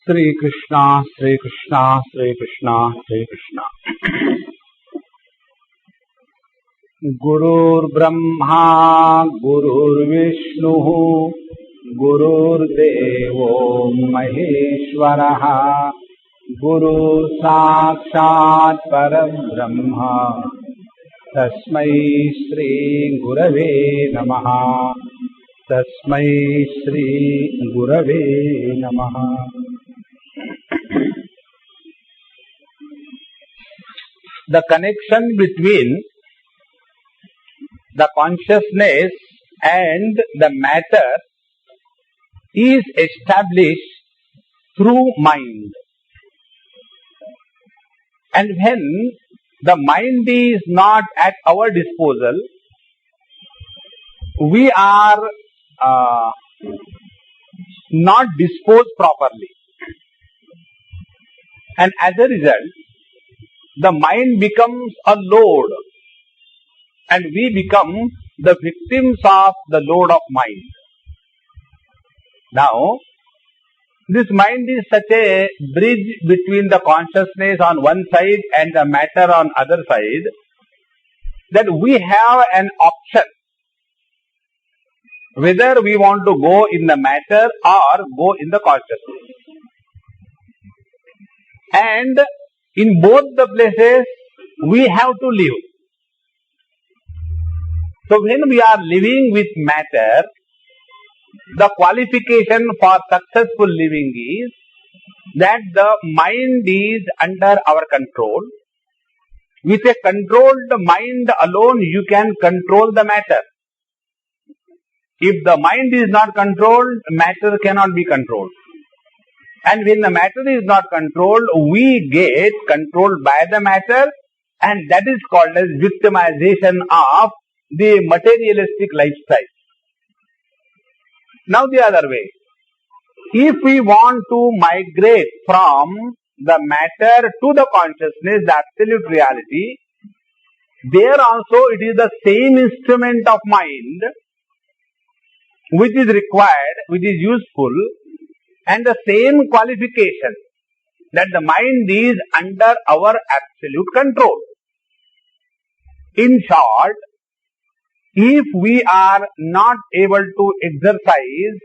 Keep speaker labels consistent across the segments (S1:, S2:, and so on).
S1: Sri Krishna, Sri Krishna, Sri Krishna, Sri Krishna. Gurur Brahma, Gurur Vishnu, Gurur Devo Maheshwaraha, Guru Sakshat Parabrahma, Tasmai Sri Gurave Namaha, Tasmai Sri Gurave Namaha. The connection between the consciousness and the matter is established through mind. And when the mind is not at our disposal, we are not disposed properly. And as a result, the mind becomes a load and we become the victims of the load of mind. Now, this mind is such a bridge between the consciousness on one side and the matter on other side that we have an option whether we want to go in the matter or go in the consciousness. And in both the places, we have to live. So when we are living with matter, the qualification for successful living is that the mind is under our control. With a controlled mind alone, you can control the matter. If the mind is not controlled, matter cannot be controlled. And when the matter is not controlled, we get controlled by the matter, and that is called as victimization of the materialistic lifestyle. Now the other way. If we want to migrate from the matter to the consciousness, the absolute reality, there also it is the same instrument of mind which is required, which is useful, and the same qualification that the mind is under our absolute control. In short, if we are not able to exercise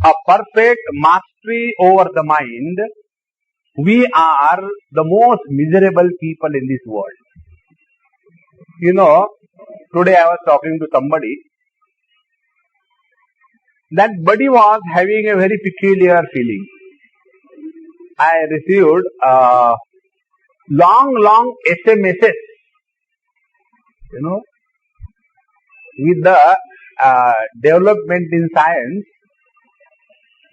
S1: a perfect mastery over the mind, we are the most miserable people in this world. You know, today I was talking to somebody. That buddy was having a very peculiar feeling. I received long SMSs, with the development in science.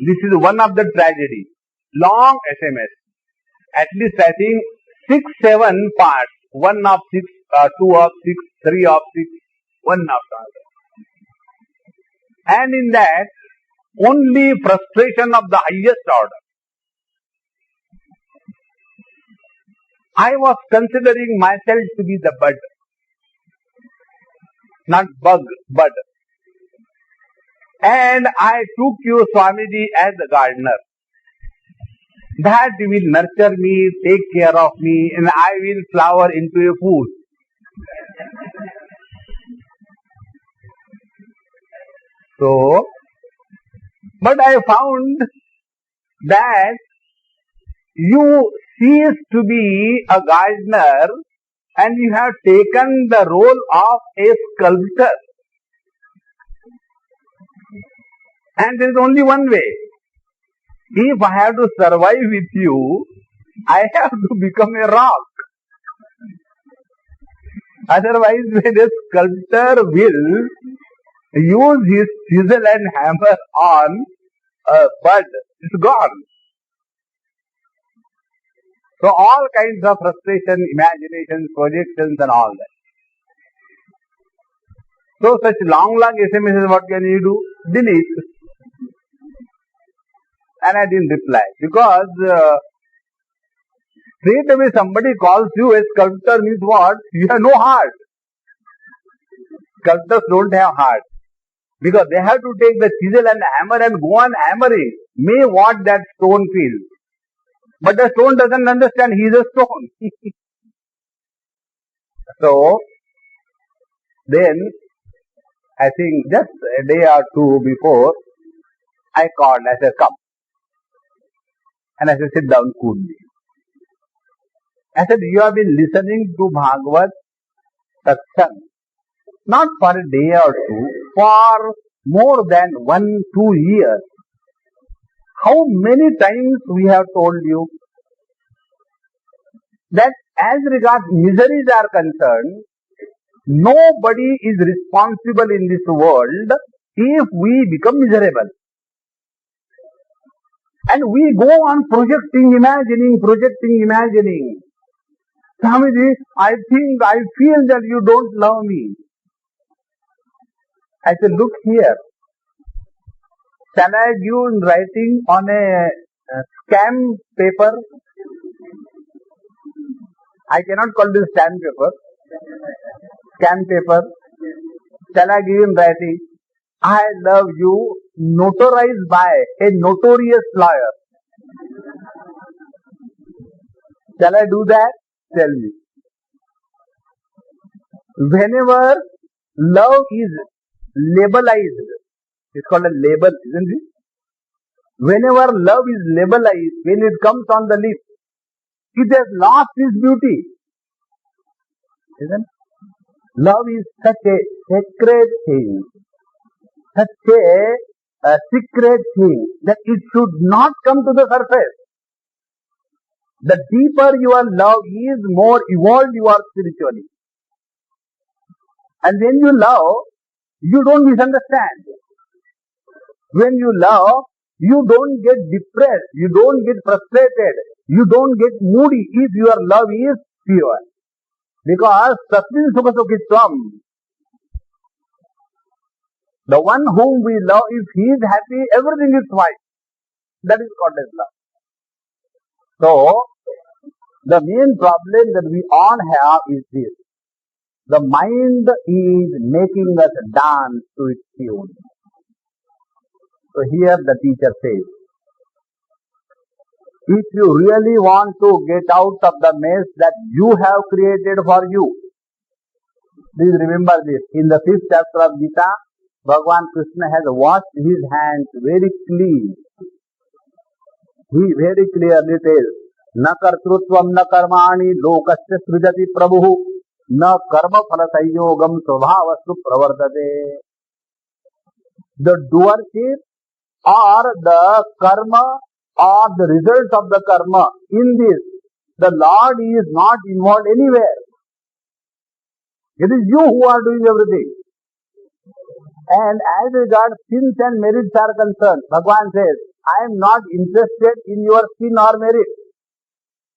S1: This is one of the tragedy. Long SMS. At least I think 6-7 parts. 1 of 6, 2 of 6, 3 of 6, 1 after other. And in that, only frustration of the highest order. I was considering myself to be the bud. Not bug, bud. And I took you, Swamiji, as the gardener. That you will nurture me, take care of me, and I will flower into a food. So, but I found that you cease to be a gardener and you have taken the role of a sculptor. And there is only one way. If I have to survive with you, I have to become a rock. Otherwise, when a sculptor will use his chisel and hammer on a bud, it's gone. So all kinds of frustration, imaginations, projections and all that. So such long SMSs, what can you do? Delete. And I didn't reply because straight away somebody calls you a sculptor means what? You have no heart. Sculptors don't have heart. Because they have to take the chisel and hammer and go on hammering. may what that stone feels. But the stone doesn't understand he is a stone. So, then, I think just a day or two before, I called, I said, come. And I said, sit down coolly. I said, you have been listening to Bhagavad Satsang, not for a day or two, for more than 1-2 years. How many times we have told you that as regards miseries are concerned, nobody is responsible in this world if we become miserable. And we go on projecting, imagining. Swamiji, I feel that you don't love me. I said, look here. Shall I give in writing on a scam paper? I cannot call this stamp paper. Scam paper. Shall I give in writing? I love you, notarized by a notorious lawyer. Shall I do that? Tell me. Whenever love is labelized, it's called a label, isn't it? Whenever love is labelized, when it comes on the lips, it has lost its beauty. Isn't it? Love is such a sacred thing, such a secret thing, that it should not come to the surface. The deeper your love is, more evolved you are spiritually. And when you love, you don't misunderstand. When you love, you don't get depressed, you don't get frustrated, you don't get moody if your love is pure. Because Tasmin Sukha Sukhitvam, the one whom we love, if he is happy, everything is fine. That is called as love. So, the main problem that we all have is this. The mind is making us dance to its tune. So here the teacher says, if you really want to get out of the mess that you have created for you, please remember this. In the 5th chapter of Gita, Bhagavan Krishna has washed his hands very clean. He very clearly tells, na kartrutvam na karmani lokasya srijati prabhu na karma phalasayogam svabhavastu pravartate. The doership or the karma or the result of the karma, in this, the Lord is not involved anywhere. It is you who are doing everything. And as regards sins and merits are concerned, Bhagavan says, I am not interested in your sin or merit.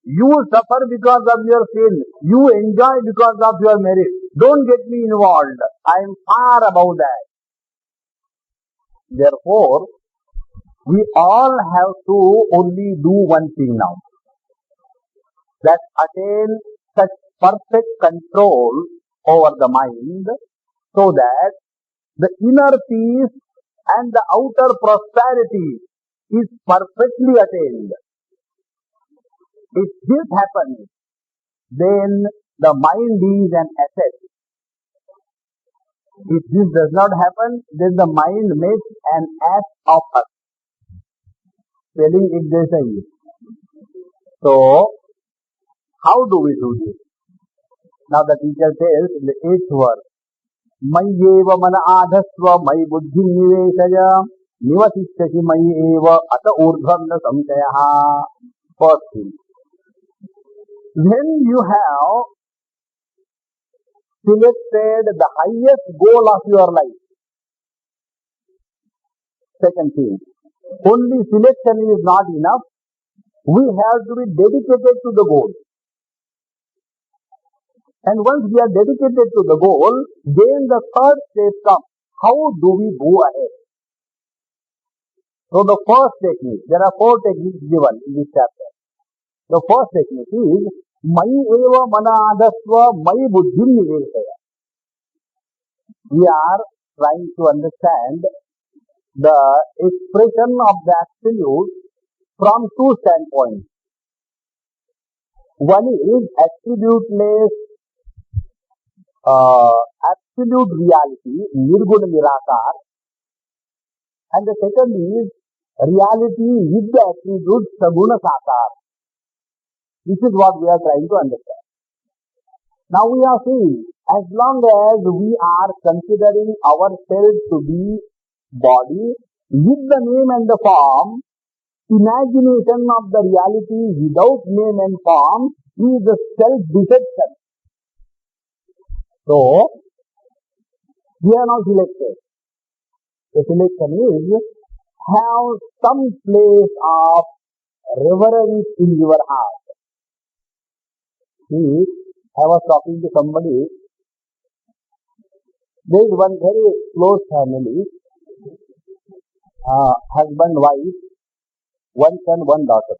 S1: You suffer because of your sin. You enjoy because of your merit. Don't get me involved. I am far above that. Therefore, we all have to only do one thing now. That attain such perfect control over the mind so that the inner peace and the outer prosperity is perfectly attained. If this happens, then the mind is an asset. If this does not happen, then the mind makes an ass of us. Spelling it this. So, how do we do this? Now the teacher says in the 8th verse, Mayyeva mana adhasva may buddhi niveshaya nivasishyasi mayyeva ata urdhvam na samshayaha. First thing. When you have selected the highest goal of your life. Second thing, only selection is not enough. We have to be dedicated to the goal. And once we are dedicated to the goal, then the third step comes. How do we go ahead? So the first technique, there are 4 techniques given in this chapter. The first technique is Mayi eva manadasva mayi buddhim niveshaya. We are trying to understand the expression of the absolute from two standpoints. One is attributeless, absolute reality, nirguna nirakar, and the second is reality with the attribute saguna sakar. This is what we are trying to understand. Now we are saying, as long as we are considering ourselves to be body with the name and the form, imagination of the reality without name and form is a self-deception. So, we are now selected. The selection is, have some place of reverence in your heart. See, I was talking to somebody. There is one very close family, husband, wife, one son, one daughter.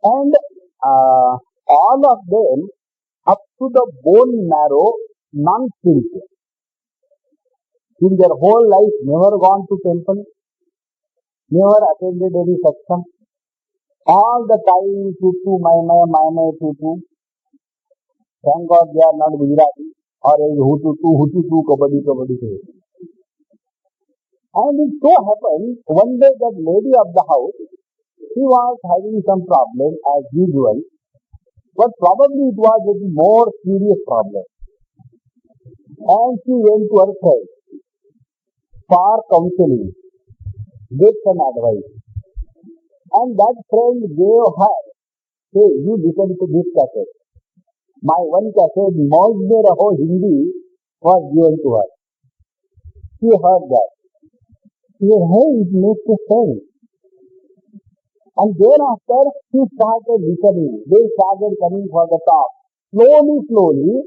S1: And all of them, up to the bone marrow, non-spiritual. In their whole life, never gone to temple, never attended any satsang. All the time, tutu, my, tutu. Thank God they are not Gujarati or hutu, kabaddi. And it so happened, one day that lady of the house, she was having some problem as usual, but probably it was a more serious problem. And she went to her friend for counseling, get some advice. And that friend gave her, hey, you listen to this cassette. My one cassette, Mauz Mein Raho Hindi, was given to her. She heard that. She said, hey, it makes sense. And thereafter, she started listening. They started coming for the talk. Slowly,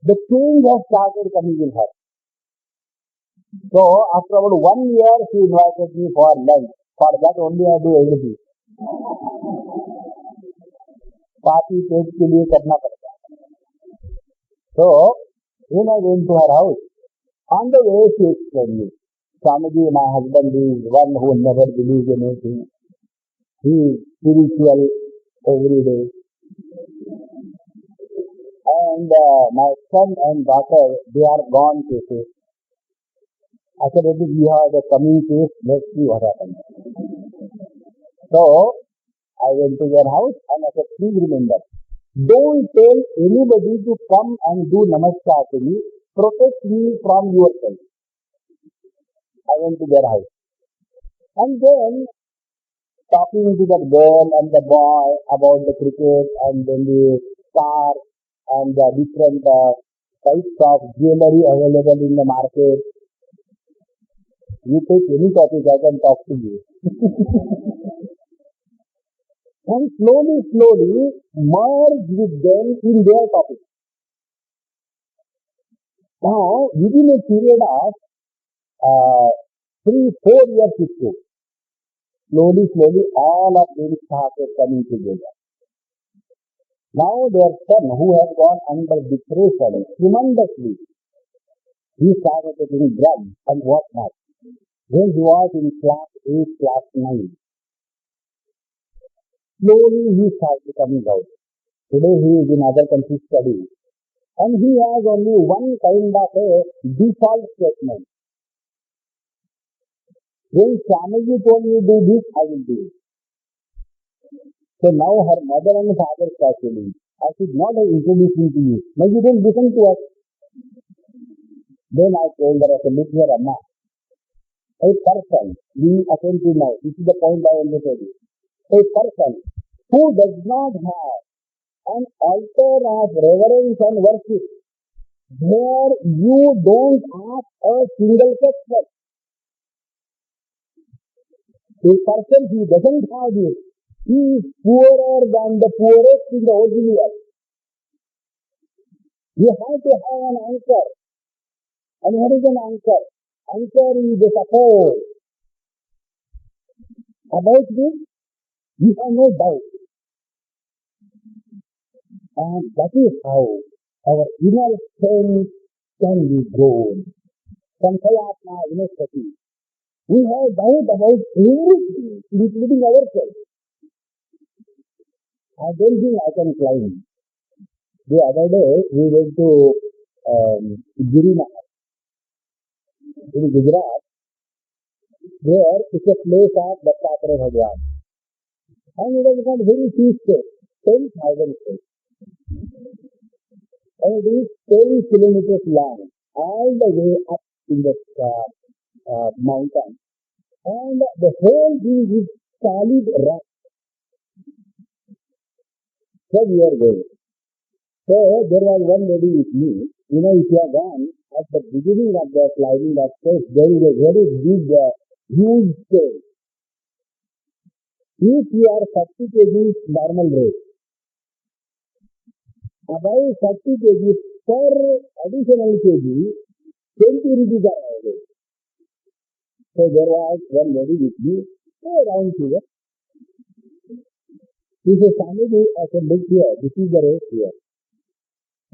S1: the change has started coming in her. So, after about 1 year, she invited me for lunch. For that only I do everything. Party पेट के लिए करना पड़ता है. So, when I went to her house, on the way she explained me, Swamiji, my husband is one who never believes in anything. He is spiritual every day. And my son and daughter, they are gone cases. I said, we have a coming case, let's see what happens. So, I went to their house and I said, please remember, don't tell anybody to come and do namaskar to me, protect me from yourself. I went to their house. And then, talking to the girl and the boy about the cricket and then the car and the different types of jewelry available in the market. You take any topic, I can talk to you. And slowly merge with them in their topic. Now, within a period of 3-4 years it took, slowly all of them started coming together. Now their son, who had gone under depression tremendously, he started taking drugs and whatnot. When he was in class 8, class 9, slowly he started coming out. Today he is in other countries studying. And he has only one kind of a default statement. When Swamiji told me do this, I will do it. So now her mother and father start telling, I should not have introduced him to you. Now you don't listen to us. Then I told her, I said, look here, Amma. A person, we attend to now, this is the point I want to tell you. A person who does not have an altar of reverence and worship, where you don't ask a single question. A person who doesn't have this, he is poorer than the poorest in the whole universe. You have to have an anchor. And what is an anchor? Anchor is the support. About this, you have no doubt. And that is how our inner strength can be grown.
S2: Sankhayatma Vinashati. We have doubt about everything, including ourselves. I don't think I can climb. The other day, we went to Girimahal in Gujarat. There is a place of Dattatreya Bhagwan. And it has got very few steps, 10,000 steps. And it is 10 kilometers long, all the way up in the mountain. And the whole thing is solid rock. So we are going. So there was one lady with me. You know, if you are gone, at the beginning of the climbing that place, there is a very big, huge stone. If you are 30 kg normal rate, about 30 kg per additional kg, 20 rupees are added. So there was one lady with me, around here. He said, Swamiji, I said, look here, this is the rate here.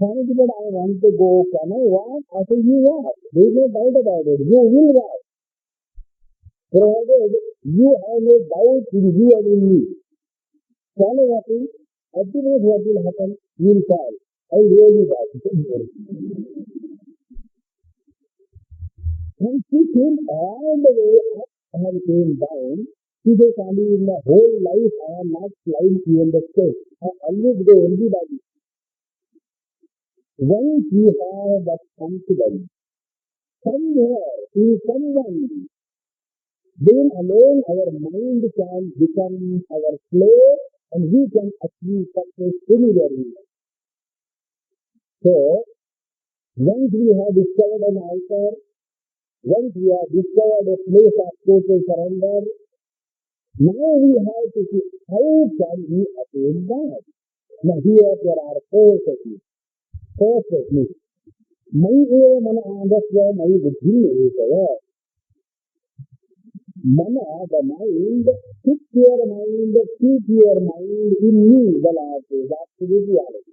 S2: Swamiji, but I want to go, can I walk? I said, you walk. There is no doubt about it. You will walk. Provided you have no doubt in you and in me. Follow walking, ultimately what will happen? You will fall. I really walk. And she came all the way up and came down. She said, Swami, in my whole life I am not climbed even the stage. I always go only by this. Once you have that confidence, somewhere, in someone, then alone our mind can become our slave and we can achieve success anywhere in life. So, once we have discovered an altar, once we have discovered a place of total surrender, now we have to see how can we attain that. Now here there are four techniques. Mai eva mana andasya mai buddhi evaya. Mana, the mind, fix your mind, keep your mind in me, the Lord says, absolute reality.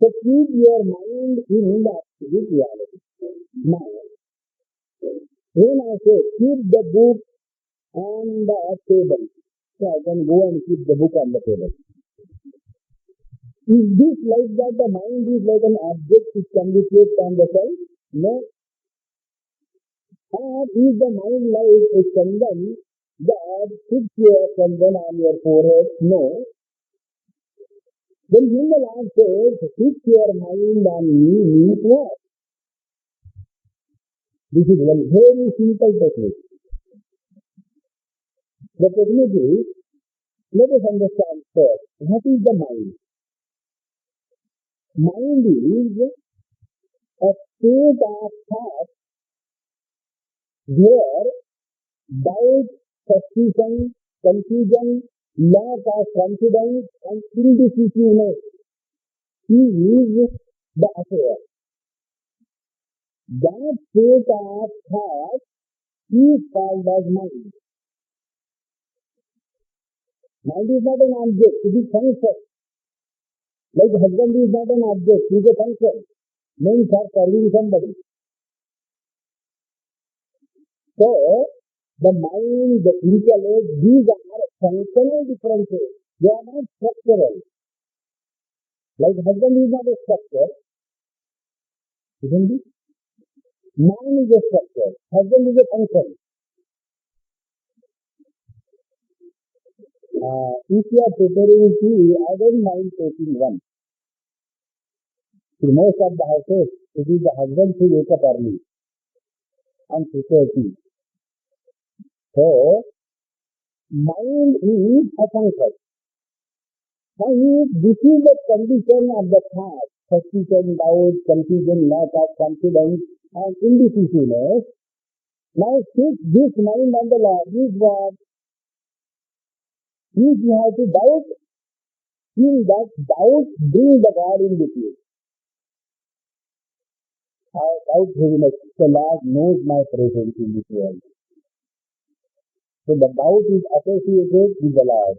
S2: So keep your mind in the absolute reality. Now, when I say keep the book on the table, so I can go and keep the book on the table. Is this like that the mind is like an object which can be placed on the shelf? No. Or is the mind like a chandan that puts your chandan on your forehead? No. Then when the Lord says, fix your mind on me, means what? This is one very simple technique. The technique is, let us understand first, what is the mind? Mind is a state of thought where doubt, suspicion, confusion, lack of confidence and indecisiveness is the affair. That state of thought is called as mind. Mind is not an object, it is function. Like husband is not an object, it is a function. Means for serving somebody. So, the mind, the intellect, these are functional differences. They are not structural. Like husband is not a structure, isn't it? Man is a structure, husband is a function. If you are preparing tea, I don't mind taking one. In most of the houses, it is the husband who wakes up early and prepare tea. So, mind is a function. And this is the condition of the thought, suspicion, doubt, confusion, lack of confidence, and indecisiveness. Now, fix this mind on the Lord is what? If you have to doubt, in that doubt, bring the God in between. I doubt very much. The Lord knows my presence in this world. So the doubt is associated with the Lord.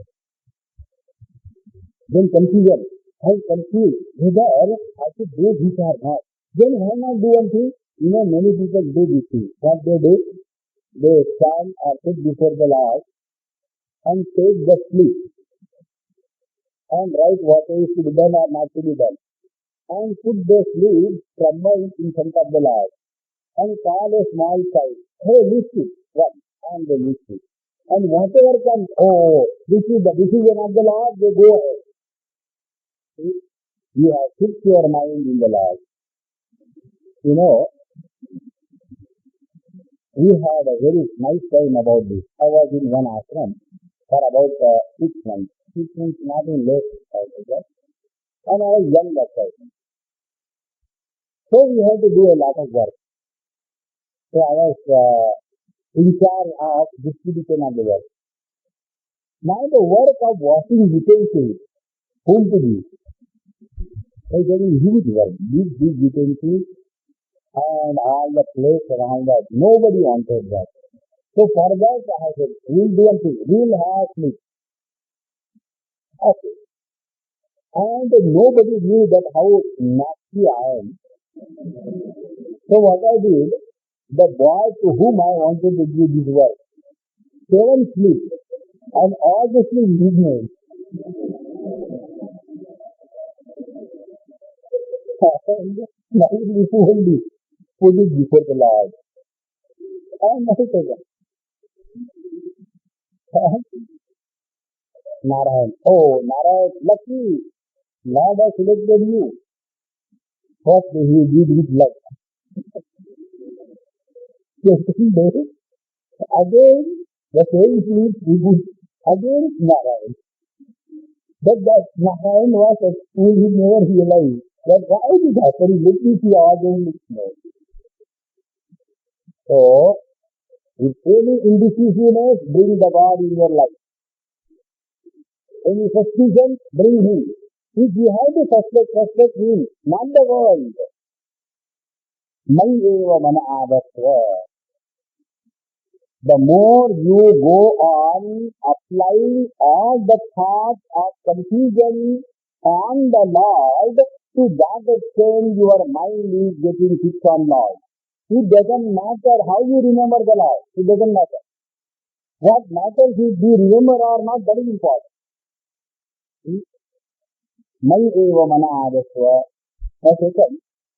S2: Then confusion. I am confused whether I should do this or not. Then why not do one thing? Many people do this thing. What they do? They stand or sit before the Lord and take the slip and write what is to be done or not to be done. And put the slip crumbled in front of the Lord. And call a small child. Hey, list it. One. And they list it. And whatever comes, this is the decision of the Lord, they go ahead. See? You have fixed your mind in the Lord. We had a very nice time about this. I was in one ashram for about 6 months. 6 months, not in late, and I was young that time. So we had to do a lot of work. So I was in charge of distribution of the work. Now the work of washing utensils, whom to give? I was getting huge work, big utensils, and all the plates around that. Nobody wanted that. So for that I said, we'll do one thing. We'll have sleep. Okay. And nobody knew that how nasty I am. So what I did, the boy to whom I wanted to give this work, 7 sleep, and all the sleep midnight. And nightly only put it before the Lord. And I said, Narayan. Oh, Narayan, lucky. Lord has selected you. First he did with luck. Second day, again, the same sleep he did. Again, Narayan. But that Narayan was a fool, he never realized that why did happen. Let me see all the snow. So, if any indecisiveness, bring the God in your life. Any suspicion, bring him. If you have to suspect him, not the world. Mai eva mana adasya. The more you go on applying all the thoughts of confusion on the Lord, to that extent your mind is getting fixed on Lord. It doesn't matter how you remember the Lord. It doesn't matter. What matters is do you remember or not, that is important. Mai eva mana adasya. Second,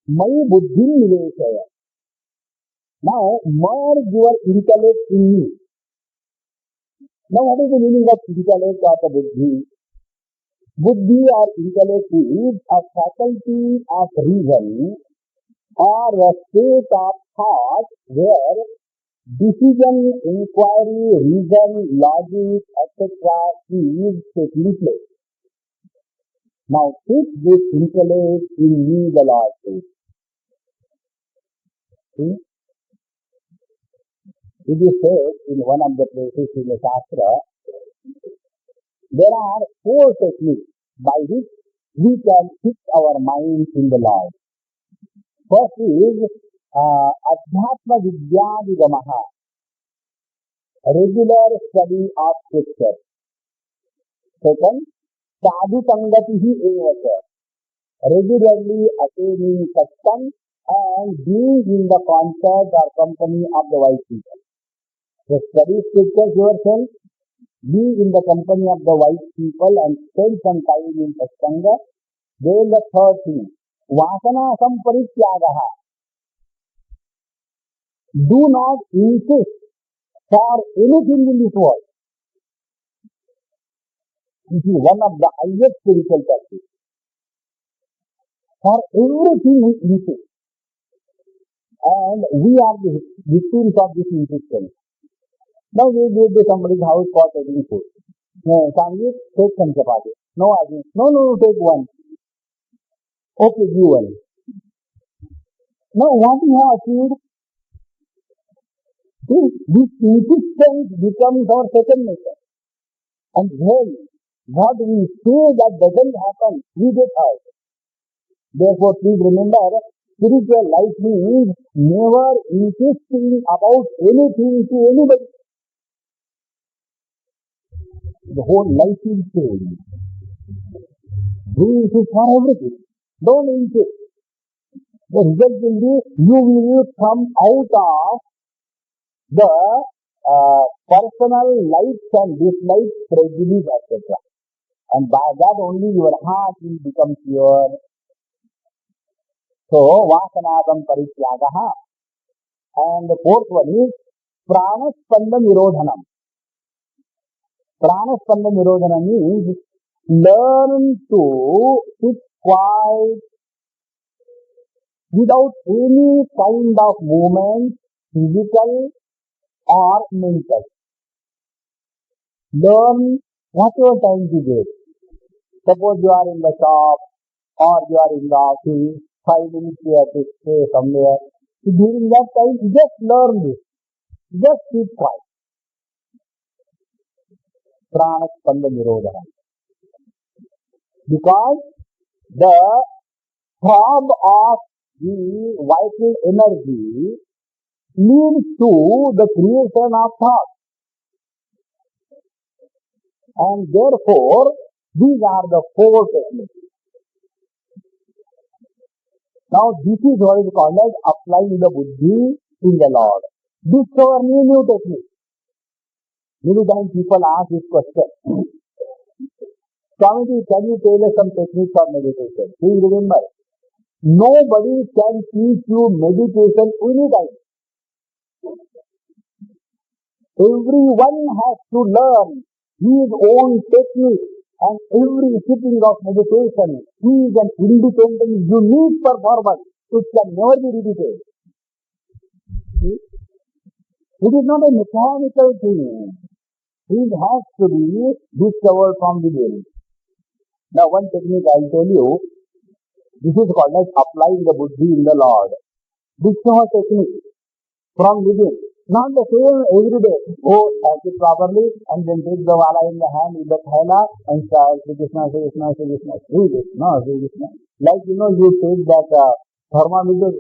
S2: Mai buddhi niveshaya. Now, merge your intellect in me. Now, what is the meaning of intellect or the buddhi? Buddhi or intellect is a faculty of reason or a state of thought where decision, inquiry, reason, logic, etc. is taking place. Now, fix this intellect in me, the Lord says. See? It is said in one of the places in the Shastra, there are 4 techniques by which we can fix our mind in the Lord. First is Adhyatma Vidyadhigamaha, regular study of scripture. Second, Sadhu Sangatihi Evasa, regularly attaining satsang and being in the concert or company of the wise people. So study scriptures yourself, be in the company of the wise people and spend some time in satsanga. Then the third thing, Vasana Samparityagaha. Do not insist for anything in this world. This is one of the highest spiritual practice. For everything we insist. And we are the victims of this insistence. Now we go to somebody's house for taking food. No, Swami, take some chapati. No, I think. No, take one. Okay, give one. Now what we have achieved? This insistence becomes our second nature. And when what we say that doesn't happen, we get hurt. Therefore, please remember, spiritual life means never insisting about anything to anybody. The whole life is changed. Do insist for everything. Don't insist. The result will be you will come out of the personal likes and dislikes, prejudice, etc. And by that only your heart will become pure. So, vasanadam parityagaha. And the fourth one is pranaspanda nirodhanam. Pranaspanda nirodhanam means learn to sit quiet without any kind of movement, physical or mental. Learn whatever time you get. Suppose you are in the shop or you are in the office, 5 minutes you have to stay somewhere. During that time, just learn this. Just keep quiet. Pranaspanda nirodhana. Because the throb of the vital energy leads to the creation of thought. And therefore, these are the four techniques. Now, this is what is called as applying the buddhi in the Lord. Discover new techniques. Many times people ask this question. Swamiji, can you tell us some techniques for meditation? Please remember, nobody can teach you meditation anytime. Everyone has to learn his own technique, and every sitting of meditation is an independent, unique performance. It can never be repeated. It is not a mechanical thing. It has to be discovered from within. Now, one technique I will tell you, this is called as applying the buddhi in the Lord. Discover technique from within. Not the same every day. Oh, touch it properly and then take the wala in the hand with the thaila and start Sri Krishna, Sri Krishna, Sri Krishna, Sri Krishna, Sri Krishna. Like, you take that thermometer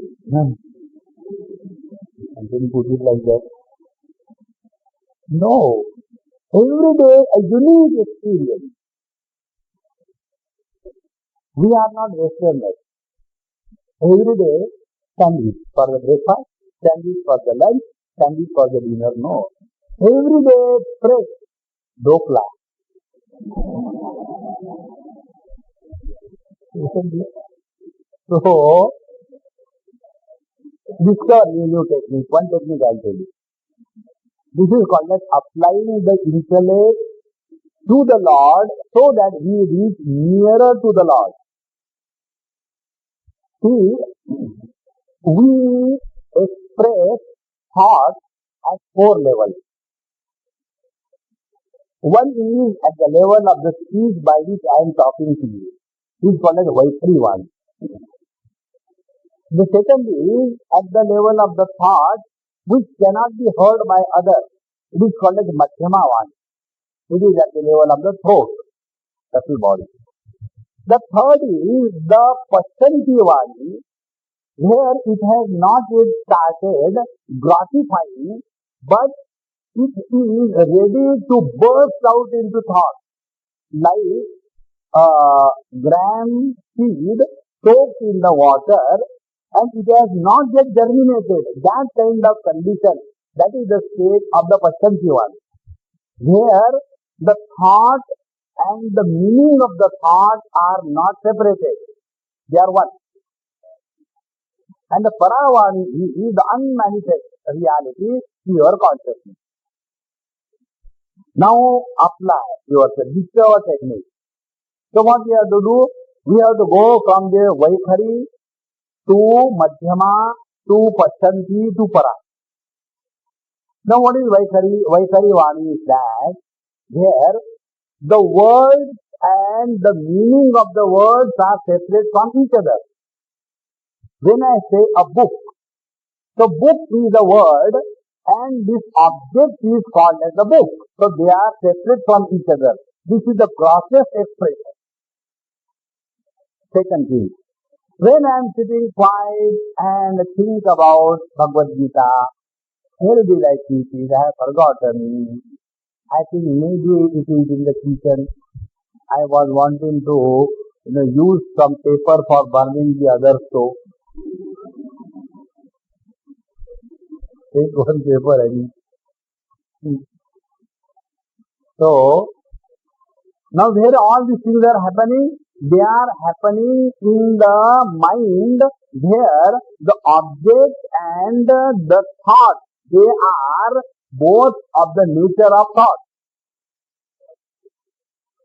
S2: and then put it like that. No. Every day a unique experience. We are not Westerners. Every day sandwich for the breakfast, sandwich for the lunch, sandwich for the dinner. No. Every day fresh dokla. So, discover new technique. One technique I will tell you. This is called as applying the intellect to the Lord so that we reach nearer to the Lord. See, we express thought at 4 levels. One is at the level of the speech by which I am talking to you. It is called as Vaishri one. The second is at the level of the thought which cannot be heard by others. It is called as Madhyama one. It is at the level of the throat, the full body. The third is the Pasyanti one, where it has not yet started gratifying, but it is ready to burst out into thought, like gram seed soaked in the water, and it has not yet germinated. That kind of condition, that is the state of the Pasyanti one, where the thought and the meaning of the thought are not separated. They are one. And the Paravani is the unmanifest reality, pure consciousness. Now apply your discover technique. So what we have to do? We have to go from the Vaikhari to Madhyama to Pasyanti to Para. Now what is Vaikhari? Vaikhari Vani is that where the words and the meaning of the words are separate from each other. When I say a book, the book is a word and this object is called as a book. So they are separate from each other. This is the process expression. Second thing, when I am sitting quiet and think about Bhagavad Gita, where did I keep it? I have forgotten. I think maybe it is in the kitchen. I was wanting to use some paper for burning the other stove.
S1: take one paper and so now where all these things are happening? They are happening in the mind where the object and the thought, they are both of the nature of thought.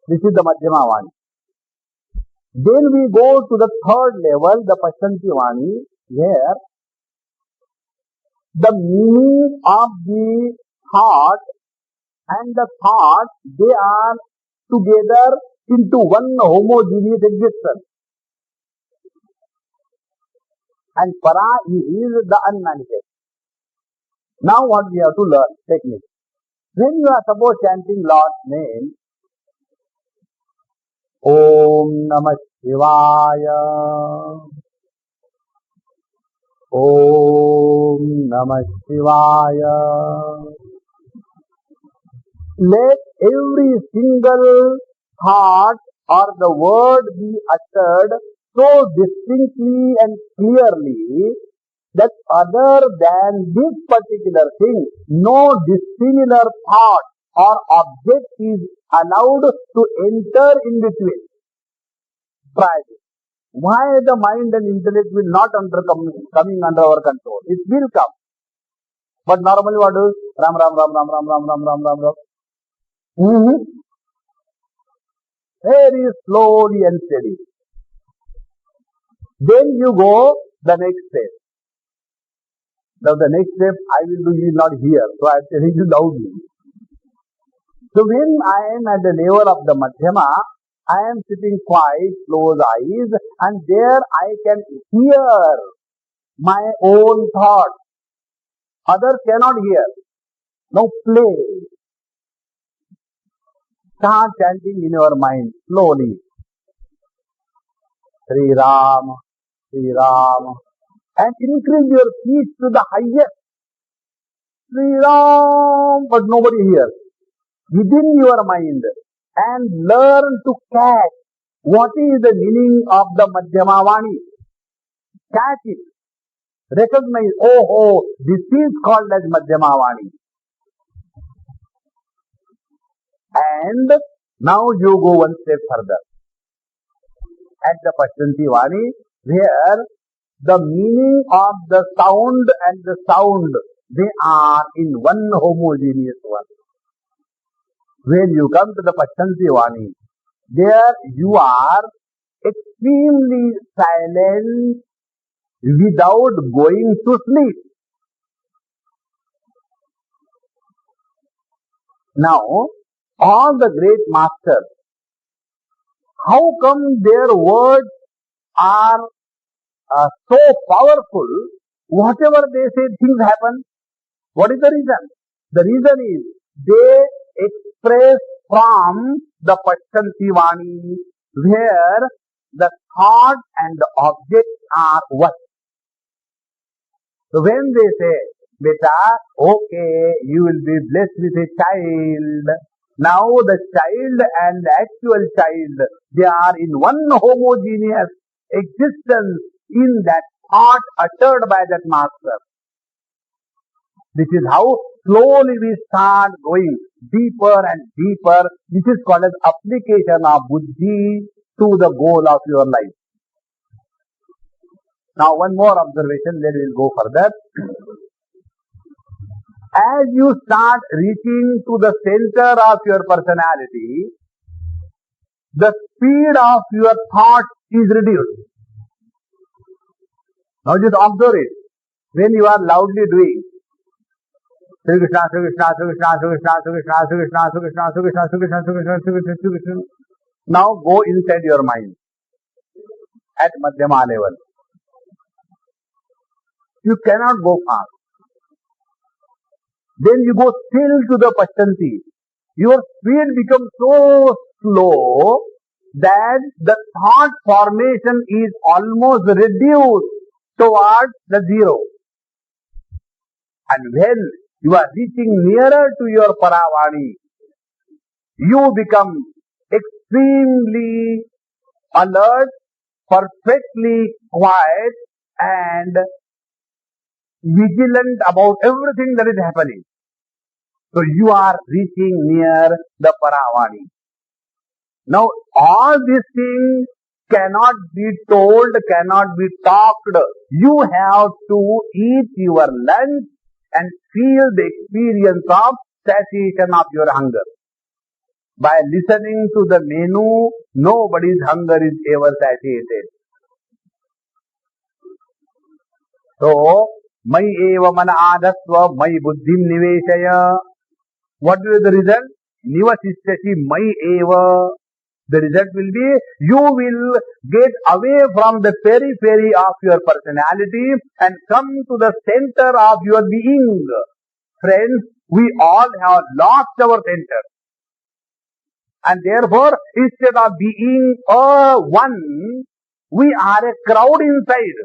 S1: This is the Madhyama Vani. Then we go to the third level, the Pasyanti Vani, where the meaning of the thought and the thought, they are together into one homogeneous existence. And para is the unmanifest. Now what we have to learn? Technique. When you are suppose chanting Lord's name, Om Namah Shivaya, Om Namah Shivaya. Let every single thought or the word be uttered so distinctly and clearly that other than this particular thing, no dissimilar thought or object is allowed to enter in between. Try this. Why the mind and intellect will not coming under our control? It will come. But normally what is? Ram, Ram, Ram, Ram, Ram, Ram, Ram, Ram, Ram, Ram. Very slowly and steady. Then you go the next step. Now the next step I will do is not here, so I am telling you loudly. So when I am at the level of the Madhyama, I am sitting quiet, close eyes, and there I can hear my own thoughts. Others cannot hear. Now play. Start chanting in your mind slowly. Sri Ram, Sri Ram. And increase your pitch to the highest. Sri Ram, but nobody hears. Within your mind. And learn to catch what is the meaning of the Madhyama Vani. Catch it. Recognize, oh, this is called as Madhyama Vani. And now you go one step further. At the Pasyanti Vani, where the meaning of the sound and the sound, they are in one homogeneous one. When you come to the Pasyanti Vani, there you are extremely silent without going to sleep. Now, all the great masters, how come their words are so powerful? Whatever they say, things happen. What is the reason? The reason is they express from the Pasyanti Vani, where the thought and the object are one. So when they say, Beta, okay, you will be blessed with a child. Now the child and the actual child, they are in one homogeneous existence in that thought uttered by that master. This is how slowly we start going deeper and deeper. This is called as application of buddhi to the goal of your life. Now one more observation, then we will go further. As you start reaching to the center of your personality, the speed of your thought is reduced. Now just observe it. When you are loudly doing Sri Krishna, Sri Krishna, Sri Krishna, Sri Krishna, Sri Krishna, Sri Krishna, Sri Krishna, Sri Krishna, Sri Krishna, Sri Krishna, Sri Krishna, Sri Krishna. Now go inside your mind at Madhyama level. You cannot go fast. Then you go still to the Pasyanti. Your speed becomes so slow that the thought formation is almost reduced towards the zero. And when you are reaching nearer to your Paravani, you become extremely alert, perfectly quiet, and vigilant about everything that is happening. So you are reaching near the Paravani. Now all these things cannot be told, cannot be talked. You have to eat your lunch and feel the experience of satiation of your hunger. By listening to the menu, nobody's hunger is ever satiated. So, mai eva mana adhasva mai buddhim niveshaya. What is the result? Nivasishyasi mai eva. The result will be, you will get away from the periphery of your personality and come to the center of your being. Friends, we all have lost our center. And therefore, instead of being a one, we are a crowd inside.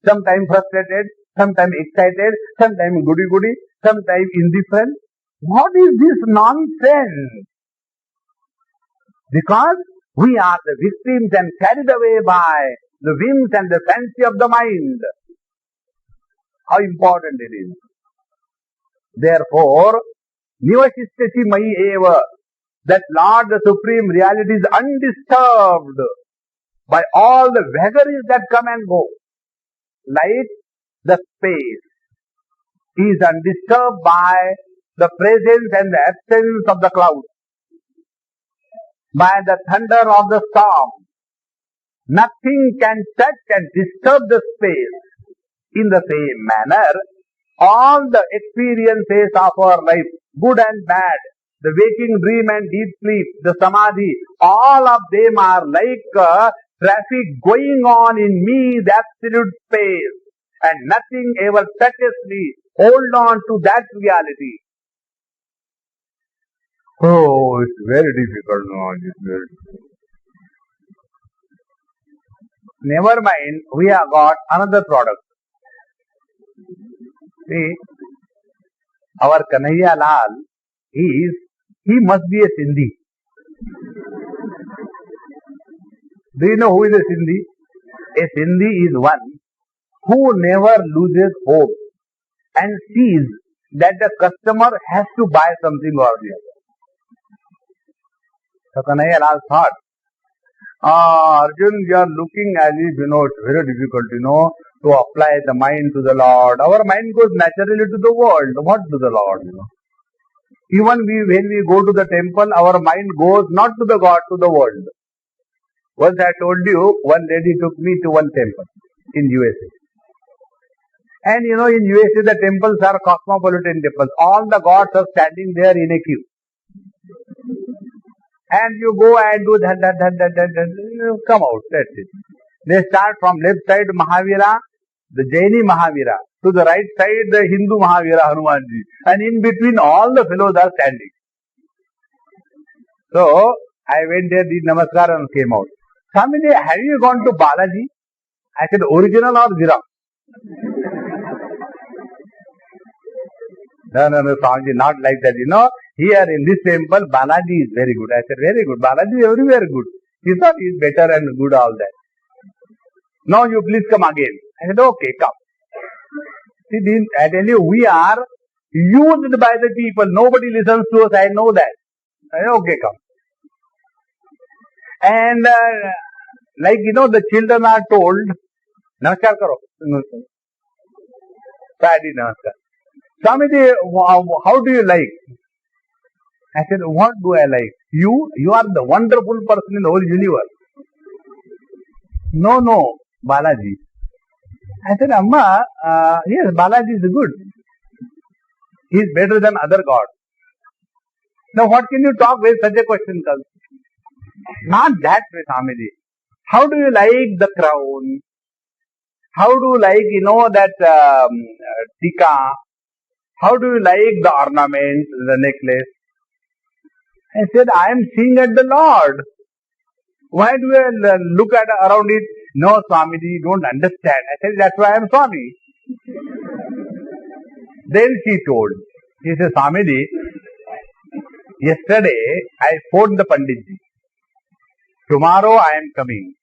S1: Sometimes frustrated, sometimes excited, sometimes goody-goody, sometimes indifferent. What is this nonsense? Because we are the victims and carried away by the whims and the fancy of the mind. How important it is. Therefore, Nivasishyasi mai eva, that Lord, the Supreme Reality is undisturbed by all the vagaries that come and go. Like the space is undisturbed by the presence and the absence of the clouds, by the thunder of the storm. Nothing can touch and disturb the space. In the same manner, all the experiences of our life, good and bad, the waking dream and deep sleep, the samadhi, all of them are like traffic going on in me, the absolute space. And nothing ever touches me. Hold on to that reality. Oh, it's very difficult now. It's very difficult. Never mind, we have got another product. See, our Kanhaiya Lal, he must be a Sindhi. Do you know who is a Sindhi? A Sindhi is one who never loses hope and sees that the customer has to buy something or the other. So Kanhaiya Lal thought, Arjun, you are looking as if, it's very difficult, to apply the mind to the Lord. Our mind goes naturally to the world. What to the Lord, Even when we go to the temple, our mind goes not to the God, to the world. Once I told you, one lady took me to one temple in USA. And in USA the temples are cosmopolitan temples. All the gods are standing there in a queue. And you go and do that, come out, that's it. They start from left side Mahavira, the Jaini Mahavira, to the right side the Hindu Mahavira, Hanumanji. And in between all the fellows are standing. So, I went there, did namaskar and came out. Swamiji, have you gone to Balaji? I said, original or Xerox? No, Swamiji, not like that, Here in this temple, Balaji is very good. I said, very good. Balaji is everywhere good. He thought he is better and good, all that. Now you please come again. I said, okay, come. See, I tell you, we are used by the people. Nobody listens to us, I know that. I said, okay, come. And the children are told, Namaskar karo. So I did Namaskar. Swamiji, how do you like? I said, what do I like? You are the wonderful person in the whole universe. No, Balaji. I said, Amma, yes, Balaji is good. He is better than other gods. Now what can you talk when such a question comes? Not that way, Swamiji. How do you like the crown? How do you like, that tika? How do you like the ornaments, the necklace? I said, I am seeing at the Lord. Why do I look at around it? No, Swamiji, you don't understand. I said, that's why I am Swami. Then she told, she said, Swamiji, yesterday I phoned the Panditji. Tomorrow I am coming.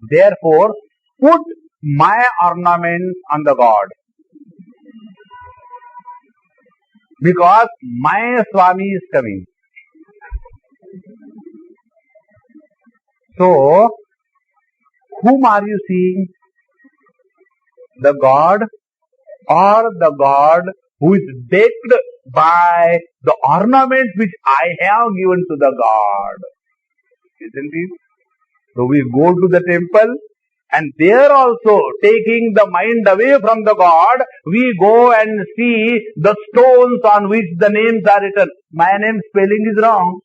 S1: Therefore, put my ornaments on the God. Because my Swami is coming. So, whom are you seeing? The God or the God who is decked by the ornaments which I have given to the God? Isn't it? So we go to the temple and there also taking the mind away from the God, we go and see the stones on which the names are written. My name spelling is wrong.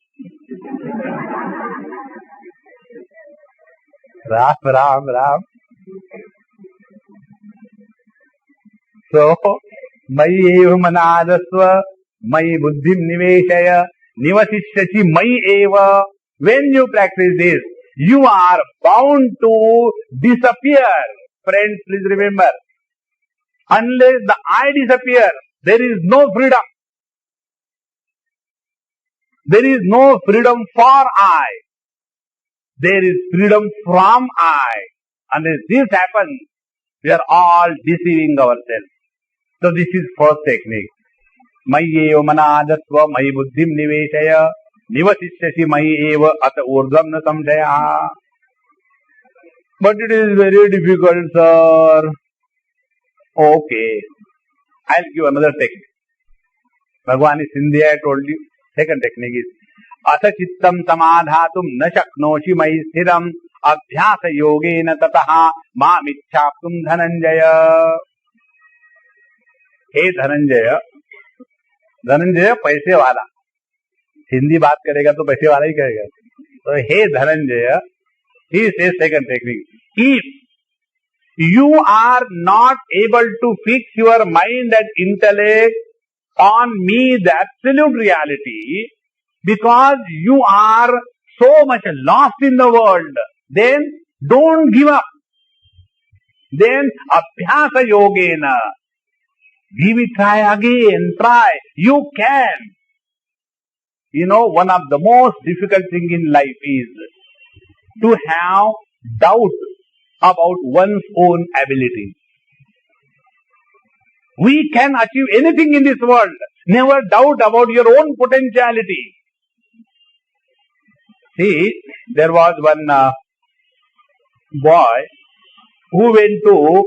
S1: Ram, Ram, Ram. So, Mayi eva manadasva, Mayi buddhim niveshaya, nivasishyachi Mayi eva. When you practice this, you are bound to disappear. Friends, please remember, unless the I disappears, there is no freedom. There is no freedom for I. There is freedom from I. Unless this happens, we are all deceiving ourselves. So this is first technique. Mayi eva manadasva, Mayi buddhim niveshaya, nivasishyashi Mayi eva ata urdhvam na samshaya. But it is very difficult, sir. Okay. I'll give another technique. Bhagavan is Hindi, I told you. Second technique is Atha chittam samadhatum na shaknoshi mayi sthiram abhyasa yogena tataha ma michhaptum dhananjaya. Hey Dhananjaya. Dhananjaya पैसे वाला. हिंदी बात करेगा तो पैसे वाला ही करेगा. So hey Dhananjaya, he says second technique. If you are not able to fix your mind and intellect on me, the absolute reality, because you are so much lost in the world, then don't give up. Then abhyasa yogena. Give it, try again, try. You can. You know, one of the most difficult things in life is to have doubt about one's own ability. We can achieve anything in this world. Never doubt about your own potentiality. See, there was one boy who went to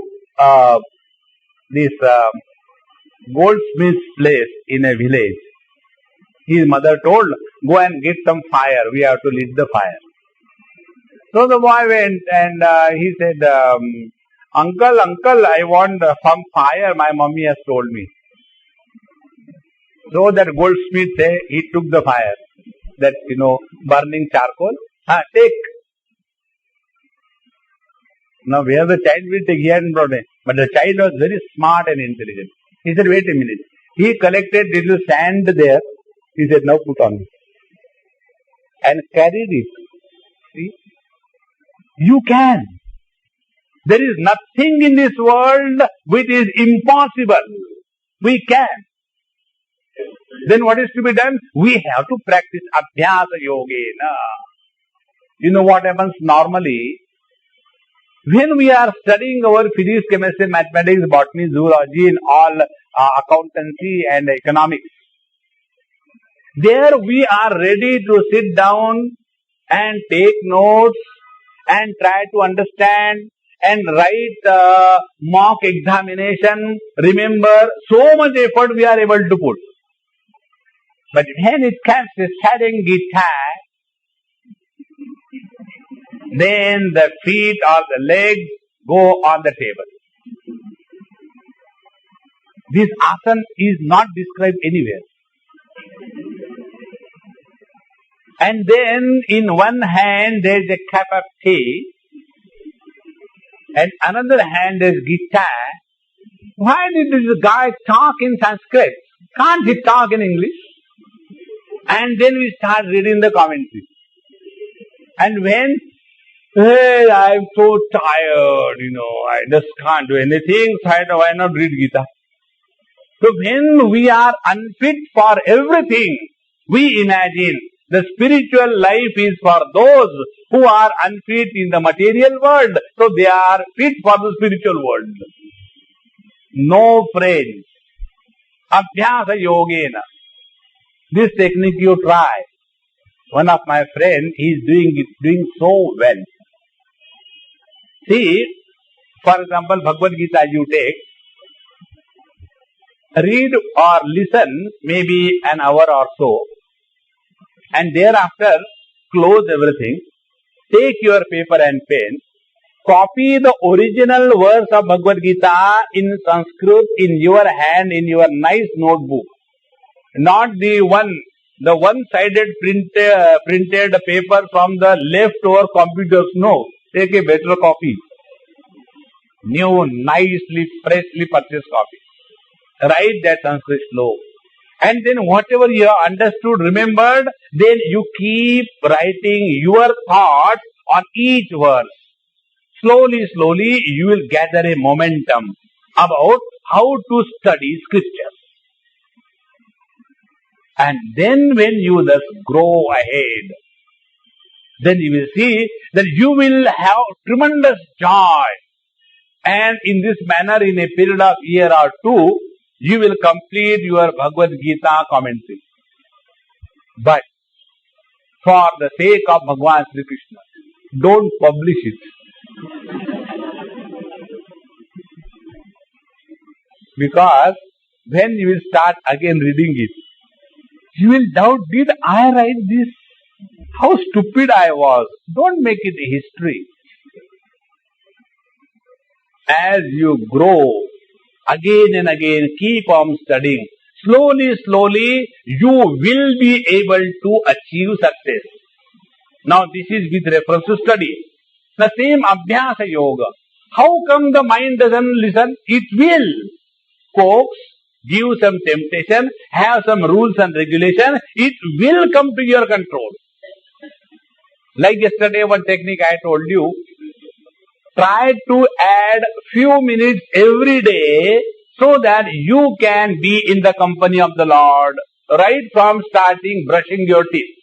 S1: this goldsmith's place in a village. His mother told, go and get some fire. We have to lit the fire. So the boy went and he said, Uncle, I want some fire. My mommy has told me. So that goldsmith, he took the fire. That, burning charcoal. Take. Now where the child will take, he hadn't brought it. But the child was very smart and intelligent. He said, wait a minute. He collected little sand there. He said, now put on it. And carried it. See? You can. There is nothing in this world which is impossible. We can. Then what is to be done? We have to practice abhyasa yogena. You know what happens normally? When we are studying our physics, chemistry, mathematics, botany, zoology, and all accountancy and economics, there we are ready to sit down and take notes and try to understand and write mock examination. Remember, so much effort we are able to put. But when it comes to studying Gita, then the feet or the legs go on the table. This asana is not described anywhere. And then in one hand there is a cup of tea, and another hand is Gita. Why did this guy talk in Sanskrit? Can't he talk in English? And then we start reading the commentary. And when, hey, I am so tired, I just can't do anything, so why not read Gita? So when we are unfit for everything, we imagine The spiritual life is for those who are unfit in the material world. So they are fit for the spiritual world. No friends. Abhyasa yogena. This technique you try. One of my friends, he is doing so well. See, for example, Bhagavad Gita you take, read or listen maybe an hour or so, and thereafter close everything, take your paper and pen, copy the original verse of Bhagavad Gita in Sanskrit in your hand, in your nice notebook. Not the one-sided printed paper from the leftover computers. No, take a better copy. New, nicely, freshly purchased copy. Write that Sanskrit slow. And then whatever you have understood, remembered, then you keep writing your thoughts on each verse. Slowly, slowly, you will gather a momentum about how to study scripture. And then when you thus grow ahead, then you will see that you will have tremendous joy. And in this manner, in a period of year or two, you will complete your Bhagavad Gita commentary. But for the sake of Bhagavan Sri Krishna, don't publish it. Because when you will start again reading it, you will doubt, did I write this? How stupid I was. Don't make it a history. As you grow, again and again, keep on studying. Slowly, slowly, you will be able to achieve success. Now, this is with reference to study. The same Abhyasa Yoga. How come the mind doesn't listen? It will coax, give some temptation, have some rules and regulation. It will come to your control. Like yesterday, one technique I told you. Try to add few minutes every day so that you can be in the company of the Lord. Right from starting brushing your teeth.